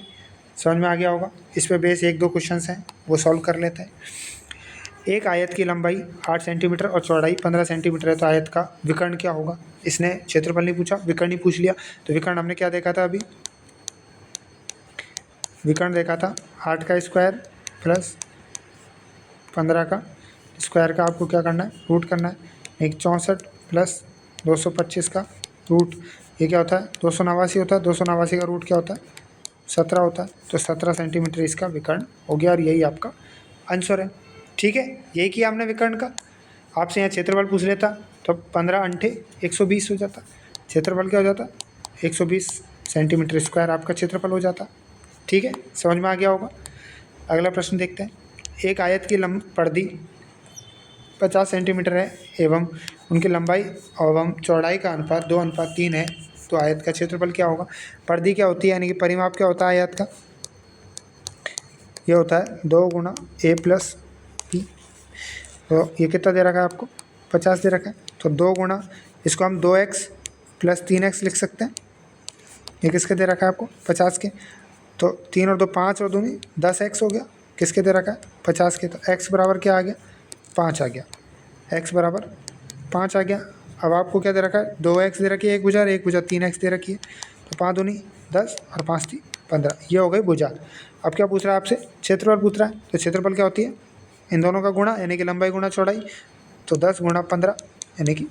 समझ में आ गया होगा। इस पे बेस 1-2 क्वेश्चंस हैं वो सॉल्व कर लेते हैं। एक आयत की लंबाई 8 सेंटीमीटर और चौड़ाई 15 सेंटीमीटर है, तो आयत का विकर्ण क्या होगा। इसने क्षेत्रफल नहीं पूछा, विकर्ण ही पूछ लिया। तो विकर्ण हमने क्या देखा था, अभी विकर्ण देखा था 8 का स्क्वायर प्लस 15 का स्क्वायर का आपको क्या करना है रूट करना है, एक 64 + 225 का रूट, ये क्या होता है 289 होता है। 289 का रूट क्या होता है 17 होता है, तो 17 सेंटीमीटर इसका विकर्ण हो गया, और यही आपका आंसर है। ठीक है, यही किया हमने विकर्ण का। आपसे यहाँ क्षेत्रफल पूछ लेता तो 15 × 120 हो जाता, क्षेत्रफल क्या हो जाता 120 सेंटीमीटर स्क्वायर आपका क्षेत्रफल हो जाता। ठीक है, समझ में आ गया होगा। अगला प्रश्न देखते हैं। एक आयत की परिधि 50 सेंटीमीटर है एवं उनकी लंबाई एवं चौड़ाई का अनुपात 2:3 है, तो आयत का क्षेत्रफल क्या होगा। परिधि क्या होती है, यानी कि परिमाप क्या होता है आयत का, ये होता है 2 × a + b। तो ये कितना दे रखा है आपको 50 दे रखा है, तो 2 गुणा, इसको हम 2x + 3x लिख सकते हैं। ये किसके दे रखा है आपको 50 के, तो 3 और 2 5 और 2 10x हो गया, किसके दे रखा है 50 के, तो x बराबर क्या आ गया 5 आ गया, x बराबर 5 आ गया। अब आपको क्या दे रखा है 2x दे रखी है एक भुजा, और एक भुजा 3x दे रखी है, तो 5 दूनी 10 और 5 × 3 15, ये हो गई भुजा। अब क्या पूछ रहा है आपसे, क्षेत्रफल पूछ रहा है। तो क्षेत्रफल क्या होती है, इन दोनों का गुणा यानी कि लंबाई गुणा चौड़ाई। तो 10 गुणा 15 यानी कि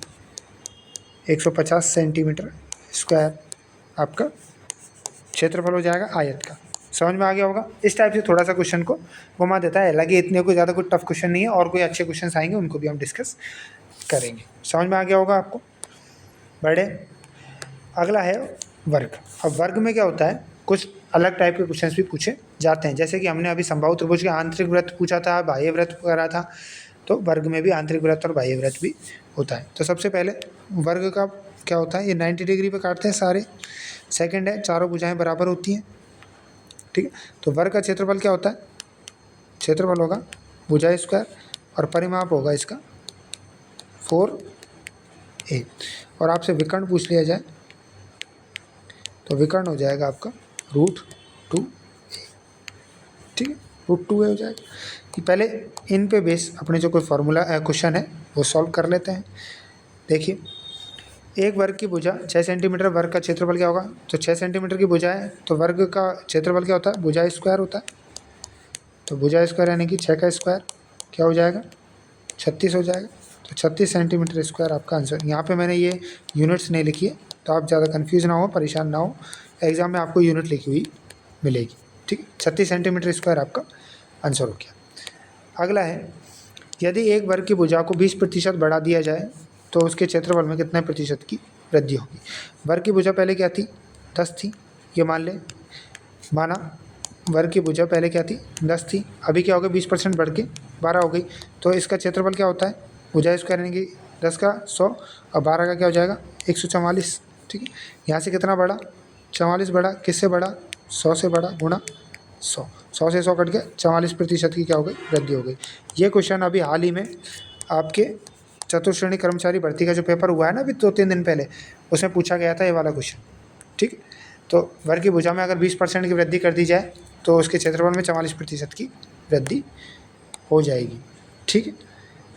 150 सेंटीमीटर स्क्वायर आपका क्षेत्रफल हो जाएगा आयत का। समझ में आ गया होगा। इस टाइप से थोड़ा सा क्वेश्चन को घुमा देता है, हालांकि इतने कोई ज़्यादा कोई टफ क्वेश्चन नहीं है, और कोई अच्छे क्वेश्चन आएंगे उनको भी हम डिस्कस करेंगे। समझ में आ गया होगा आपको। बड़े अगला है वर्ग। अब वर्ग में क्या होता है, कुछ अलग टाइप के क्वेश्चंस भी पूछे जाते हैं। जैसे कि हमने अभी समबाहु त्रिभुज के आंतरिक वृत्त पूछा था, बाह्य वृत्त करा था, तो वर्ग में भी आंतरिक वृत्त और बाह्य वृत्त भी होता है। तो सबसे पहले वर्ग का क्या होता है, ये 90 डिग्री पे काटते हैं सारे। सेकंड है, चारों भुजाएं बराबर होती हैं। ठीक है, तो वर्ग का क्षेत्रफल क्या होता है, क्षेत्रफल होगा भुजा स्क्वायर और परिमाप होगा इसका 4a। और आपसे विकर्ण पूछ लिया जाए तो विकर्ण हो जाएगा आपका √2a। ठीक है, √2a हो जाएगा। कि पहले इन पे बेस अपने जो कोई फॉर्मूला क्वेश्चन है वो सॉल्व कर लेते हैं। देखिए, एक वर्ग की भुजा 6 सेंटीमीटर, वर्ग का क्षेत्रफल क्या होगा, तो 6 सेंटीमीटर की भुजा है तो वर्ग का क्षेत्रफल क्या होता है, भुजा स्क्वायर होता है। तो भुजा स्क्वायर यानी कि 6 का स्क्वायर क्या हो जाएगा, 36 हो जाएगा। तो 36 सेंटीमीटर स्क्वायर आपका आंसर। यहाँ पे मैंने ये यूनिट्स नहीं लिखी है, तो आप ज़्यादा कन्फ्यूज़ ना हो, परेशान ना हो, एग्ज़ाम में आपको यूनिट लिखी हुई मिलेगी। ठीक है, 36 सेंटीमीटर स्क्वायर आपका आंसर हो गया। अगला है, यदि एक वर्ग की भुजा को 20% बढ़ा दिया जाए तो उसके क्षेत्रफल में कितने प्रतिशत की वृद्धि होगी। वर्ग की भुजा पहले क्या थी, 10 थी, ये मान ले, माना वर्ग की भुजा पहले क्या थी, 10 थी, अभी क्या हो गया 20% बढ़ के 12 हो गई। तो इसका क्षेत्रफल क्या होता है, भुजा स्क्वायर यानी कि 10 का 100 और 12 का क्या हो जाएगा 144। ठीक है, यहाँ से कितना बढ़ा, 44 बढ़ा, किससे बढ़ा, 100 से बढ़ा, गुणा 100, 100 से 100 कट गया, 44% की क्या हो गई, वृद्धि हो गई। ये क्वेश्चन अभी हाल ही में आपके चतुर्थ श्रेणी कर्मचारी भर्ती का जो पेपर हुआ है ना अभी 2-3 दिन पहले, उसमें पूछा गया था ये वाला क्वेश्चन। ठीक, तो वर्ग की भुजा में अगर 20% की वृद्धि कर दी जाए तो उसके क्षेत्रफल में 44% की वृद्धि हो जाएगी। ठीक है,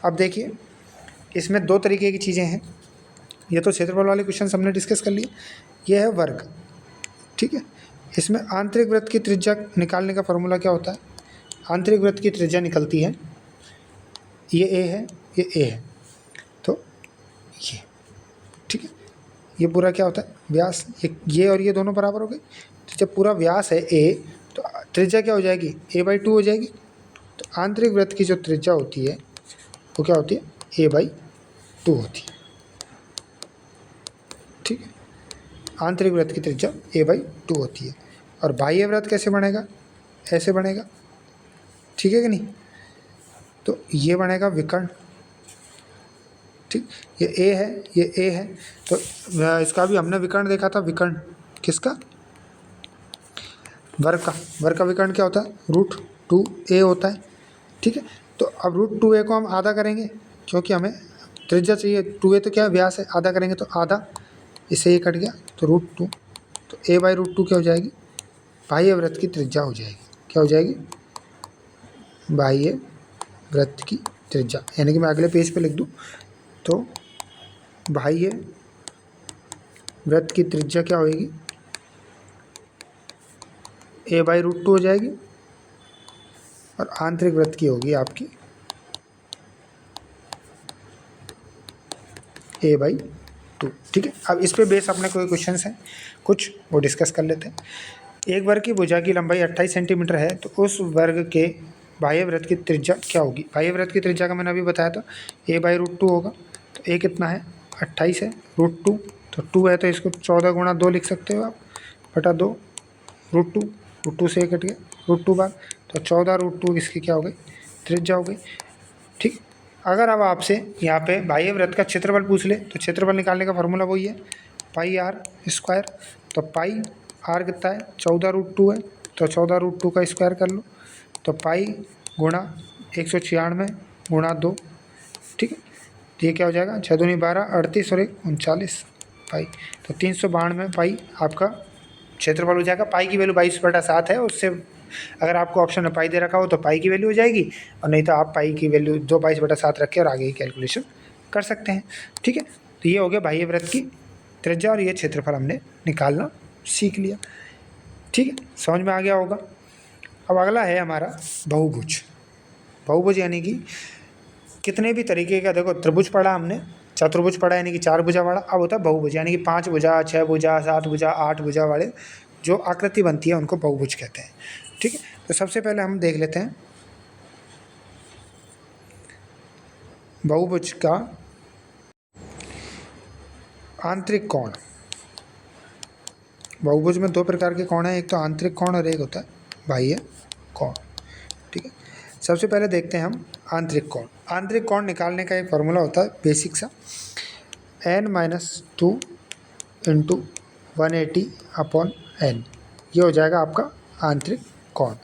अब देखिए इसमें 2 तरीके की चीज़ें हैं। ये तो क्षेत्रफल वाले क्वेश्चन हमने डिस्कस कर लिए, ये है वर्ग। ठीक है, इसमें आंतरिक वृत्त की त्रिज्या निकालने का फॉर्मूला क्या होता है, आंतरिक वृत्त की त्रिज्या निकलती है, ये a है, ये a है, तो ये, ठीक है, ये पूरा क्या होता है व्यास, ये और ये दोनों बराबर हो गए। तो जब पूरा व्यास है a तो त्रिज्या क्या हो जाएगी, a/2 हो जाएगी। तो आंतरिक वृत्त की जो त्रिज्या होती है वो क्या होती है, a/2 होती है। ठीक है, आंतरिक वृत्त की त्रिज्या a/2 होती है। और बाह्य वृत्त कैसे बनेगा, ऐसे बनेगा। ठीक है कि नहीं, तो ये बनेगा विकर्ण। ठीक, ये a है, ये a है, तो इसका भी हमने विकर्ण देखा था। विकर्ण किसका, वर्ग का विकर्ण क्या होता है, √2a होता है। ठीक है, तो अब √2a को हम आधा करेंगे क्योंकि हमें त्रिज्या चाहिए, 2a तो क्या है व्यास है, आधा करेंगे तो आधा, इससे ये कट गया तो √2, तो a/√2 क्या हो जाएगी, बाह्य वृत्त की त्रिज्या हो जाएगी। क्या हो जाएगी, बाह्य वृत्त की त्रिज्या। यानी कि मैं अगले पेज पे लिख दूँ तो बाह्य वृत्त की त्रिज्या क्या होगी, a/√2 हो जाएगी, और आंतरिक वृत्त की होगी आपकी a/2। ठीक है, अब इस पे बेस अपने कोई क्वेश्चंस हैं कुछ, वो डिस्कस कर लेते हैं। एक वर्ग की भुजा की लंबाई 28 सेंटीमीटर है तो उस वर्ग के बाह्य वृत्त की त्रिज्या क्या होगी। बाह्य वृत्त की त्रिज्या का मैंने अभी बताया था, a/√2 होगा। तो a कितना है, 28 है, √2 तो 2 है, तो इसको 14 गुणा 2 लिख सकते हो आप, बटा 2, √2 से कट गया, √2 बार, तो 14 √2 इसकी क्या हो गई, त्रिज्या हो गई। ठीक, अगर अब आपसे यहाँ पे बाह्य वृत्त का क्षेत्रफल पूछ ले तो क्षेत्रफल निकालने का फॉर्मूला वही है, πr²। तो पाई आर कितना है, 14 √2 है, तो 14 √2 का स्क्वायर कर लो, तो पाई गुणा 196 गुणा 2। ठीक है, तो ये क्या हो जाएगा, 6 दूनी 12, 38 और 1 39 पाई, तो 392 पाई आपका क्षेत्रफल हो जाएगा। पाई की वैल्यू 22/7 है, उससे अगर आपको ऑप्शन में पाई दे रखा हो तो पाई की वैल्यू हो जाएगी, और नहीं तो आप पाई की वैल्यू 22/7 रख के और आगे की कैलकुलेशन कर सकते हैं। ठीक है, तो ये हो गया बाह्य वृत्त की त्रिज्या, और ये क्षेत्रफल हमने निकालना सीख लिया। ठीक है, समझ में आ गया होगा। अब अगला है हमारा बहुभुज। बहुभुज यानी कि कितने भी तरीके का, देखो त्रिभुज पढ़ा हमने, चतुर्भुज पढ़ा यानी कि 4 भुजा वाला, अब होता है बहुभुज यानी कि 5 भुजा, 6 भुजा, 7 भुजा, 8 भुजा वाले जो आकृति बनती है उनको बहुभुज कहते हैं। ठीक है, तो सबसे पहले हम देख लेते हैं बहुभुज का आंतरिक कोण। बहुभुज में 2 प्रकार के कोण हैं, एक तो आंतरिक कोण और एक होता है बाह्य कोण। ठीक है, सबसे पहले देखते हैं हम आंतरिक कोण। आंतरिक कोण निकालने का एक फॉर्मूला होता है बेसिक सा, n-2 इंटू 180/n, ये हो जाएगा आपका आंतरिक कोण।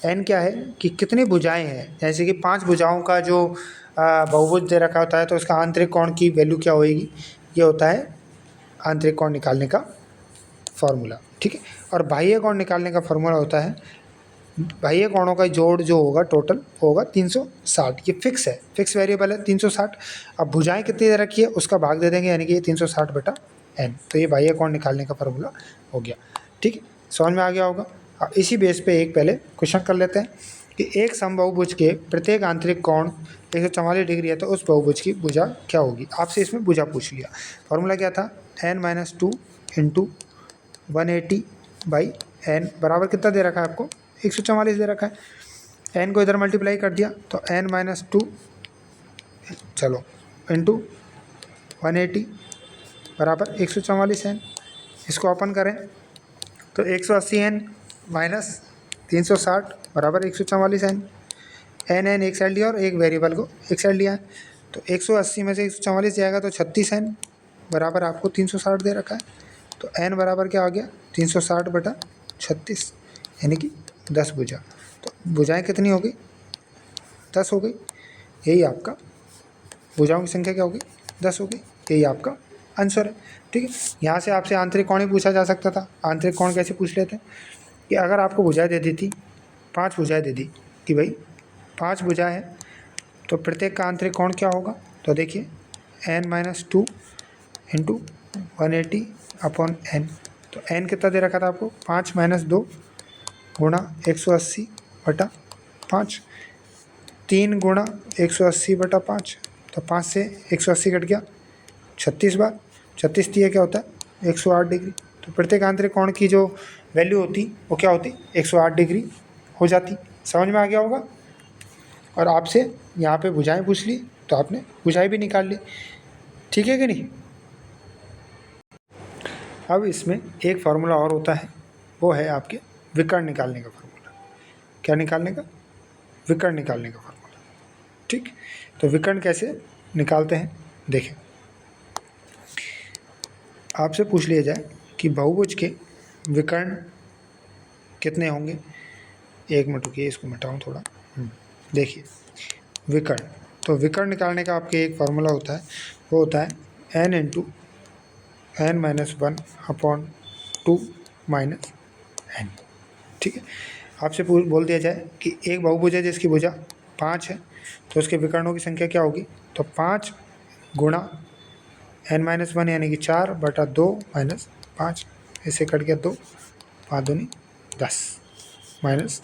n क्या है कि कितनी भुजाएं हैं, जैसे कि 5 भुजाओं का जो बहुभुज दे रखा होता है तो उसका आंतरिक कोण की वैल्यू क्या होएगी, ये होता है आंतरिक कोण निकालने का फॉर्मूला। ठीक है, और बाह्य कोण निकालने का फॉर्मूला होता है, बाह्य कोणों का जोड़ जो होगा टोटल होगा 360। ये फिक्स है, फिक्स वेरिएबल है 360। अब भुजाएं कितनी दे रखी है उसका भाग दे देंगे, यानी कि 360/n, तो ये बाह्य कोण निकालने का फॉर्मूला हो गया। ठीक है, समझ में आ गया होगा। अब इसी बेस पे एक पहले क्वेश्चन कर लेते हैं कि एक समबाहुभुज के प्रत्येक आंतरिक कोण 144 डिग्री है तो उस बहुभुज की भुजा क्या होगी। आपसे इसमें भुजा पूछ लिया, फॉर्मूला क्या था, n-2 इंटू 180/n बराबर कितना दे रखा है आपको, 144 दे रखा है। n को इधर मल्टीप्लाई कर दिया तो n-2 चलो इंटू 180 बराबर 144n। इसको ओपन करें तो 180n माइनस 360 बराबर 144n। n एक साइड लिया और एक वेरिएबल को एक साइड लिया है, तो 180 में से 144 जाएगा तो 36n बराबर आपको 360 दे रखा है। तो n बराबर क्या आ गया, 360/36, यानी कि 10 भुजा। तो भुजाएं कितनी हो गई, 10 हो गई। यही आपका भुजाओं की संख्या क्या होगी, 10 हो गई। यही आपका आंसर है। ठीक है, यहाँ से आपसे आंतरिक कोण ही पूछा जा सकता था। आंतरिक कोण कैसे पूछ लेते हैं कि अगर आपको भुजाएं दे दी थी, 5 भुजाएं दे दी कि भाई 5 भुजा है तो प्रत्येक का आंतरिक कोण क्या होगा, तो देखिए n-2 इंटू 180/n। तो n कितना दे रखा था आपको, 5 - 2 गुणा 180/5, 3 गुणा 180/5, तो 5 से 180 कट गया 36 बार, 36 दिया क्या होता है 108 डिग्री। तो प्रत्येक आंतरिक कोण की जो वैल्यू होती वो क्या होती, 108 डिग्री हो जाती। समझ में आ गया होगा। और आपसे यहाँ पे भुजाएं पूछ ली तो आपने भुजाएं भी निकाल ली। ठीक है कि नहीं। अब इसमें एक फार्मूला और होता है, वो है आपके विकर्ण निकालने का फार्मूला। क्या निकालने का, विकर्ण निकालने का फार्मूला। ठीक, तो विकर्ण कैसे निकालते हैं देखें। आपसे पूछ लिया जाए कि बहुभुज के विकर्ण कितने होंगे, एक मिनट रुकिए इसको मिटाऊँ थोड़ा। देखिए विकर्ण, तो विकर्ण निकालने का आपके एक फार्मूला होता है, वो होता है n into n-1/2 minus n। ठीक है, आपसे बोल दिया जाए कि एक बहुभुज है जिसकी भुजा 5 है तो उसके विकर्णों की संख्या क्या होगी, तो 5 गुणा n-1 यानी कि 4/2 माइनस 5, इससे कट गया 2, 5 दूनी 10 माइनस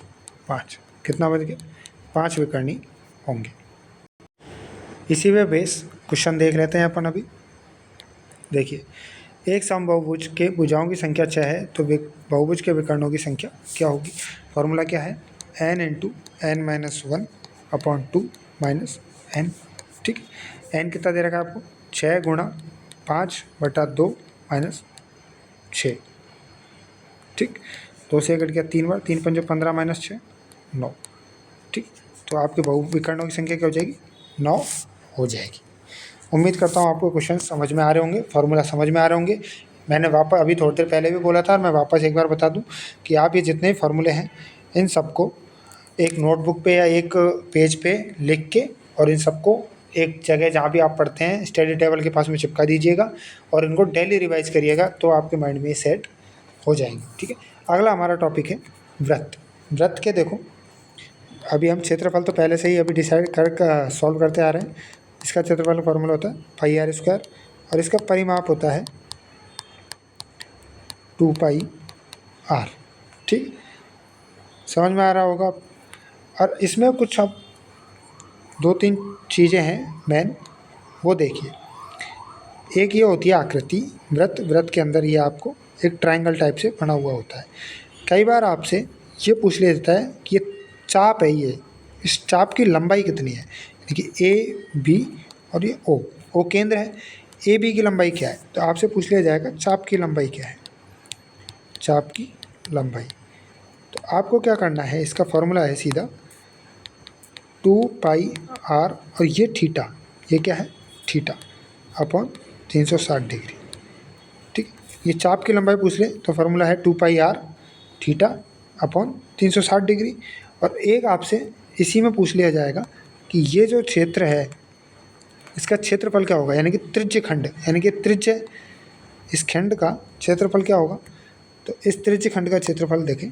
5, कितना बच गया, 5 विकर्णी होंगे। इसी में बेस क्वेश्चन देख लेते हैं अपन अभी। देखिए एक समबाहुभुज के भुजाओं की संख्या 6 है तो बहुभुज के विकर्णों की संख्या क्या होगी। फॉर्मूला क्या है, n into n-1/2 minus n। ठीक है, n कितना दे रखा है आपको, 6 गुणा 5/2 माइनस 6। ठीक, 2 से कट गया 3 बार, 3 पंजे 15 माइनस 6 9। ठीक, तो आपके विकर्णों की संख्या क्या हो जाएगी, 9 हो जाएगी। उम्मीद करता हूँ आपको क्वेश्चन समझ में आ रहे होंगे, फार्मूला समझ में आ रहे होंगे। मैंने वापस अभी थोड़ी देर पहले भी बोला था और मैं वापस एक बार बता दूं कि आप ये जितने फार्मूले हैं इन सबको एक नोटबुक पे या एक पेज पे लिख के और इन सबको एक जगह जहाँ भी आप पढ़ते हैं स्टडी टेबल के पास में चिपका दीजिएगा और इनको डेली रिवाइज करिएगा तो आपके माइंड में सेट हो जाएंगे। ठीक है, अगला हमारा टॉपिक है वृत्त। वृत्त के देखो अभी हम क्षेत्रफल तो पहले से ही अभी डिसाइड कर सॉल्व करते आ रहे हैं। इसका क्षेत्रफल का फॉर्मूला होता है πr² और इसका परिमाप होता है 2πr। ठीक, समझ में आ रहा होगा। और इसमें कुछ अब 2-3 चीज़ें हैं मेन, वो देखिए। एक ये होती है आकृति, वृत्त। वृत्त के अंदर ये आपको एक ट्रायंगल टाइप से बना हुआ होता है। कई बार आपसे ये पूछ लेता है कि ये चाप है, ये इस चाप की लंबाई कितनी है। देखिए ए बी और ये ओ केंद्र है, ए बी की लंबाई क्या है, तो आपसे पूछ लिया जाएगा चाप की लंबाई क्या है, चाप की लंबाई। तो आपको क्या करना है, इसका फॉर्मूला है सीधा 2πr और ये थीटा, ये क्या है थीटा अपॉन 360 डिग्री। ठीक, ये चाप की लंबाई पूछ ले तो फार्मूला है 2πr थीटा अपॉन 360 डिग्री। और एक आपसे इसी में पूछ लिया जाएगा कि ये जो क्षेत्र है इसका क्षेत्रफल क्या होगा, यानी कि त्रिज्य खंड, यानी कि त्रिज्य इस खंड का क्षेत्रफल क्या होगा। तो इस त्रिज्य खंड का क्षेत्रफल देखें,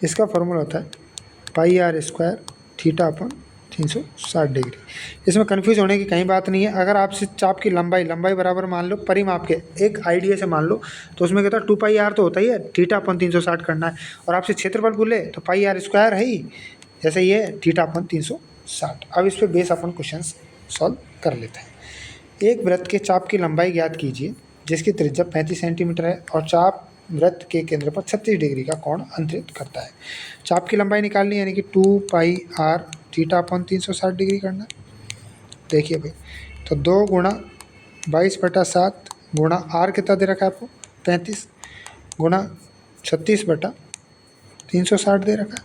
इसका फॉर्मूला होता है πr² थीटा अपॉन 360 डिग्री। इसमें कन्फ्यूज होने की कहीं बात नहीं है। अगर आपसे चाप की लंबाई बराबर मान लो परिमाप के एक आइडिया से मान लो, तो उसमें कहता है 2πr तो होता ही है, थीटा अपॉन 360 करना है। और आपसे क्षेत्रफल बोले तो πr² है ही, जैसे ये थीटा अपॉन 360। अब इस पर बेस अपन क्वेश्चन सॉल्व कर लेते हैं। एक वृत्त के चाप की लंबाई ज्ञात कीजिए जिसकी त्रिज्या 35 सेंटीमीटर है और चाप वृत्त के केंद्र पर 36 डिग्री का कोण अंतरित करता है। चाप की लंबाई निकालनी है, यानी कि 2πr थीटा अपॉन 360 डिग्री करना। देखिए भाई, तो 2 गुणा 22/7 गुणा r कितना दे रखा है आपको 35 गुणा 36/360 दे रखा है।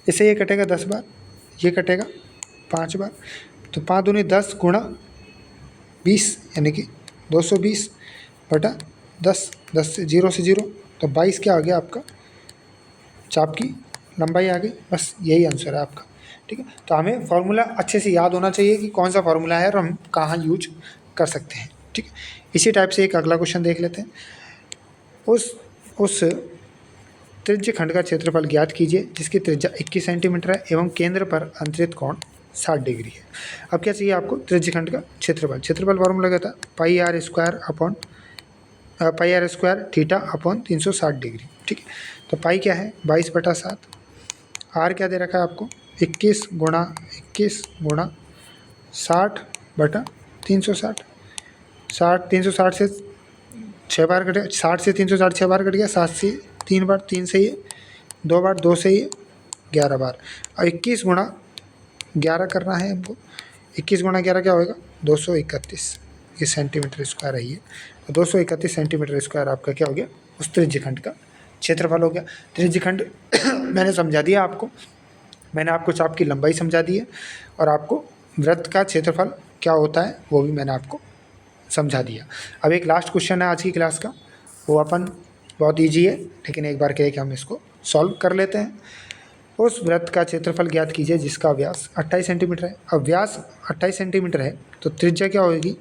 इससे ये कटेगा 10 बार, ये कटेगा 5 बार, तो 5 दूनी 10 गुणा 20 यानी कि 220/10, 10 से 0 से 0, तो 22 क्या आ गया आपका चाप की लंबाई आ गई। बस यही आंसर है आपका। ठीक है, तो हमें फार्मूला अच्छे से याद होना चाहिए कि कौन सा फार्मूला है और हम कहाँ यूज कर सकते हैं। ठीक है, इसी टाइप से एक अगला क्वेश्चन देख लेते हैं। उस त्रिज्य खंड का क्षेत्रफल ज्ञात कीजिए जिसकी त्रिज्या 21 सेंटीमीटर है एवं केंद्र पर अंतरित कोण 60 डिग्री है। अब क्या चाहिए आपको, त्रिज्य खंड का क्षेत्रफल फार्मूला क्या था πr² थीटा अपॉन 360 डिग्री। ठीक है, तो पाई क्या है 22/7, आर क्या दे रखा है आपको 21 गुणा 60/360। 360 से 6 बार कटे, 60 से 360 6 बार कट गया, 7 से 3 बार, 3 से ये 2 बार, 2 से ये 11 बार। और 21 गुणा 11 करना है हमको। 21 गुणा 11 क्या होगा 231, ये सेंटीमीटर स्क्वायर है ये। तो 231 सेंटीमीटर स्क्वायर आपका क्या हो गया, उस त्रिज्य खंड का क्षेत्रफल हो गया। त्रिज्य खंड मैंने समझा दिया आपको, मैंने आपको चाप की लंबाई समझा दी है और आपको वृत्त का क्षेत्रफल क्या होता है वो भी मैंने आपको समझा दिया। अब एक लास्ट क्वेश्चन है आज की क्लास का, वो अपन बहुत ईजी है लेकिन एक बार कह के हम इसको सॉल्व कर लेते हैं। उस वृत्त का क्षेत्रफल ज्ञात कीजिए जिसका व्यास 28 सेंटीमीटर है। अब व्यास 28 सेंटीमीटर है तो त्रिज्या क्या होगी,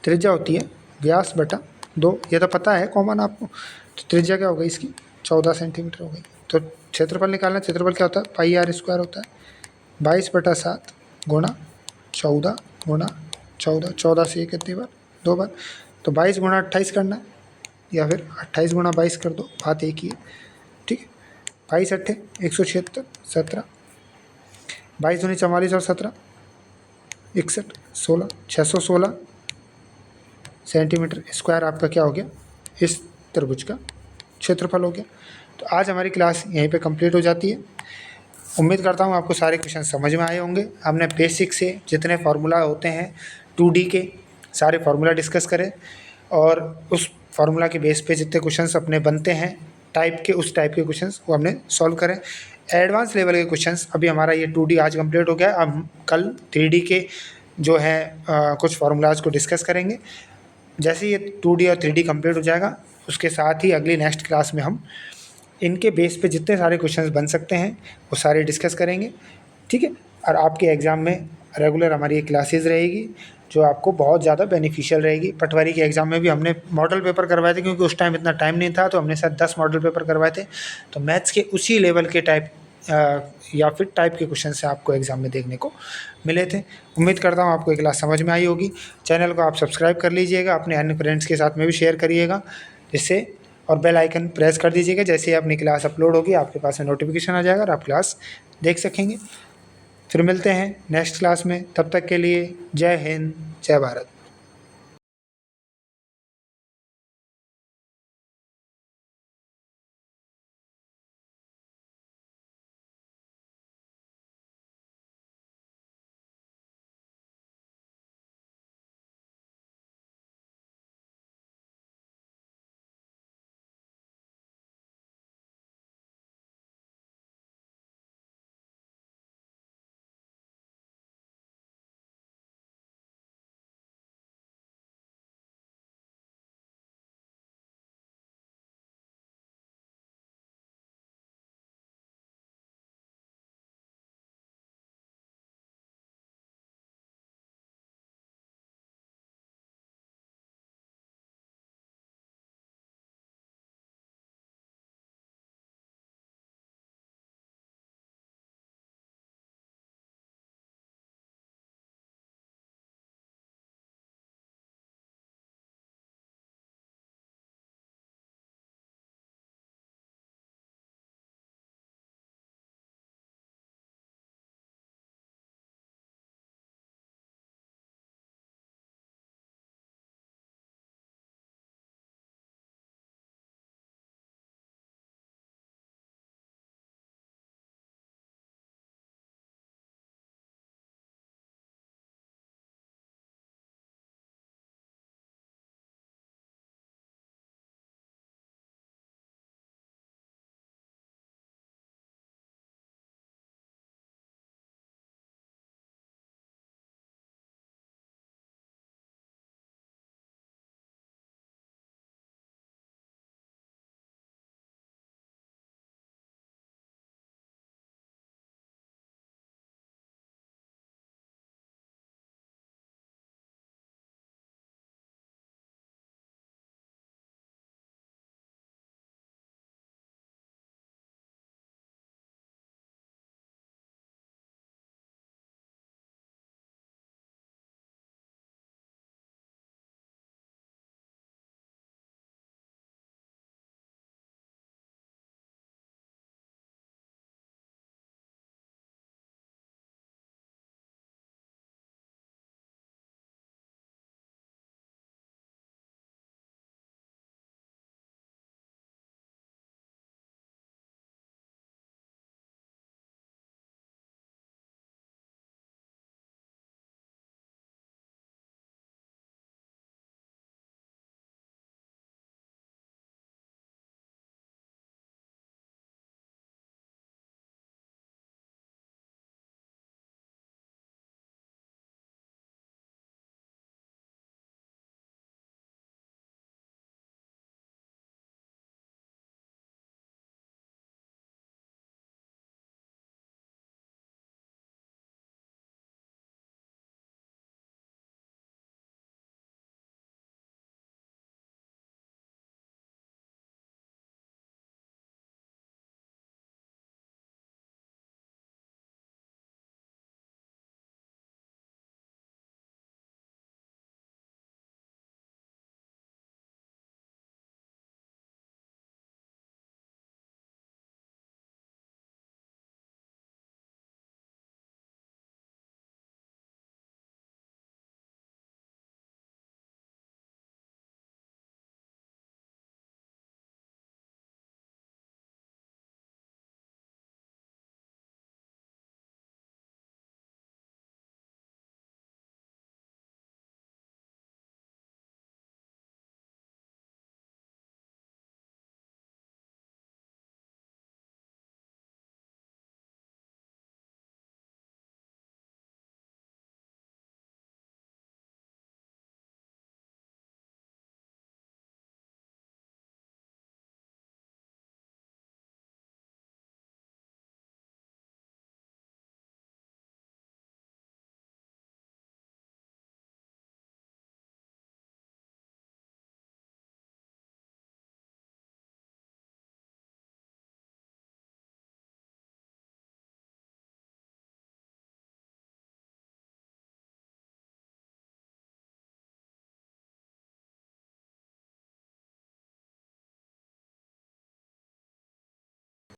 त्रिज्या होती है व्यास बटा 2, ये तो पता है कॉमन आपको। तो त्रिज्या क्या हो गई इसकी 14 सेंटीमीटर हो गई। तो क्षेत्रफल निकालना, क्षेत्रफल क्या होता है πr² होता है 22/7 गुणा 14 गुणा 14, 14 से ये कितनी बार 2 बार, तो 22 गुणा 28 करना या फिर 28 गुणा 22 कर दो, बात एक ही है। ठीक है, 22 8 176, 17 22 दूनी 44 और 17 61 16, 616 सेंटीमीटर स्क्वायर आपका क्या हो गया, इस त्रिभुज का क्षेत्रफल हो गया। तो आज हमारी क्लास यहीं पे कंप्लीट हो जाती है। उम्मीद करता हूँ आपको सारे क्वेश्चन समझ में आए होंगे। हमने बेसिक से जितने फार्मूला होते हैं 2D के सारे फार्मूला डिस्कस करें और उस फार्मूला के बेस पे जितने क्वेश्चंस अपने बनते हैं टाइप के, उस टाइप के क्वेश्चंस वो हमने सॉल्व करें। एडवांस लेवल के क्वेश्चंस अभी हमारा ये 2D आज कंप्लीट हो गया। अब कल 3D के जो है कुछ फार्मूलाज को डिस्कस करेंगे। जैसे ये 2D और 3D कंप्लीट हो जाएगा उसके साथ ही अगली नेक्स्ट क्लास में हम इनके बेस पे जितने सारे क्वेश्चंस बन सकते हैं वो सारे डिस्कस करेंगे। ठीक है, और आपके एग्ज़ाम में रेगुलर हमारी एक क्लासेस रहेगी जो आपको बहुत ज़्यादा बेनिफिशियल रहेगी। पटवारी के एग्ज़ाम में भी हमने मॉडल पेपर करवाए थे क्योंकि उस टाइम इतना टाइम नहीं था, तो हमने शायद 10 मॉडल पेपर करवाए थे। तो मैथ्स के उसी लेवल के टाइप या फिर टाइप के क्वेश्चन से आपको एग्ज़ाम में देखने को मिले थे। उम्मीद करता हूँ आपको ये क्लास समझ में आई होगी। चैनल को आप सब्सक्राइब कर लीजिएगा, अपने अन्य फ्रेंड्स के साथ में भी शेयर करिएगा जिससे, और बेल आइकन प्रेस कर दीजिएगा। जैसे ही अपनी क्लास अपलोड होगी आपके पास में नोटिफिकेशन आ जाएगा और आप क्लास देख सकेंगे। फिर मिलते हैं नेक्स्ट क्लास में, तब तक के लिए जय हिंद, जय भारत।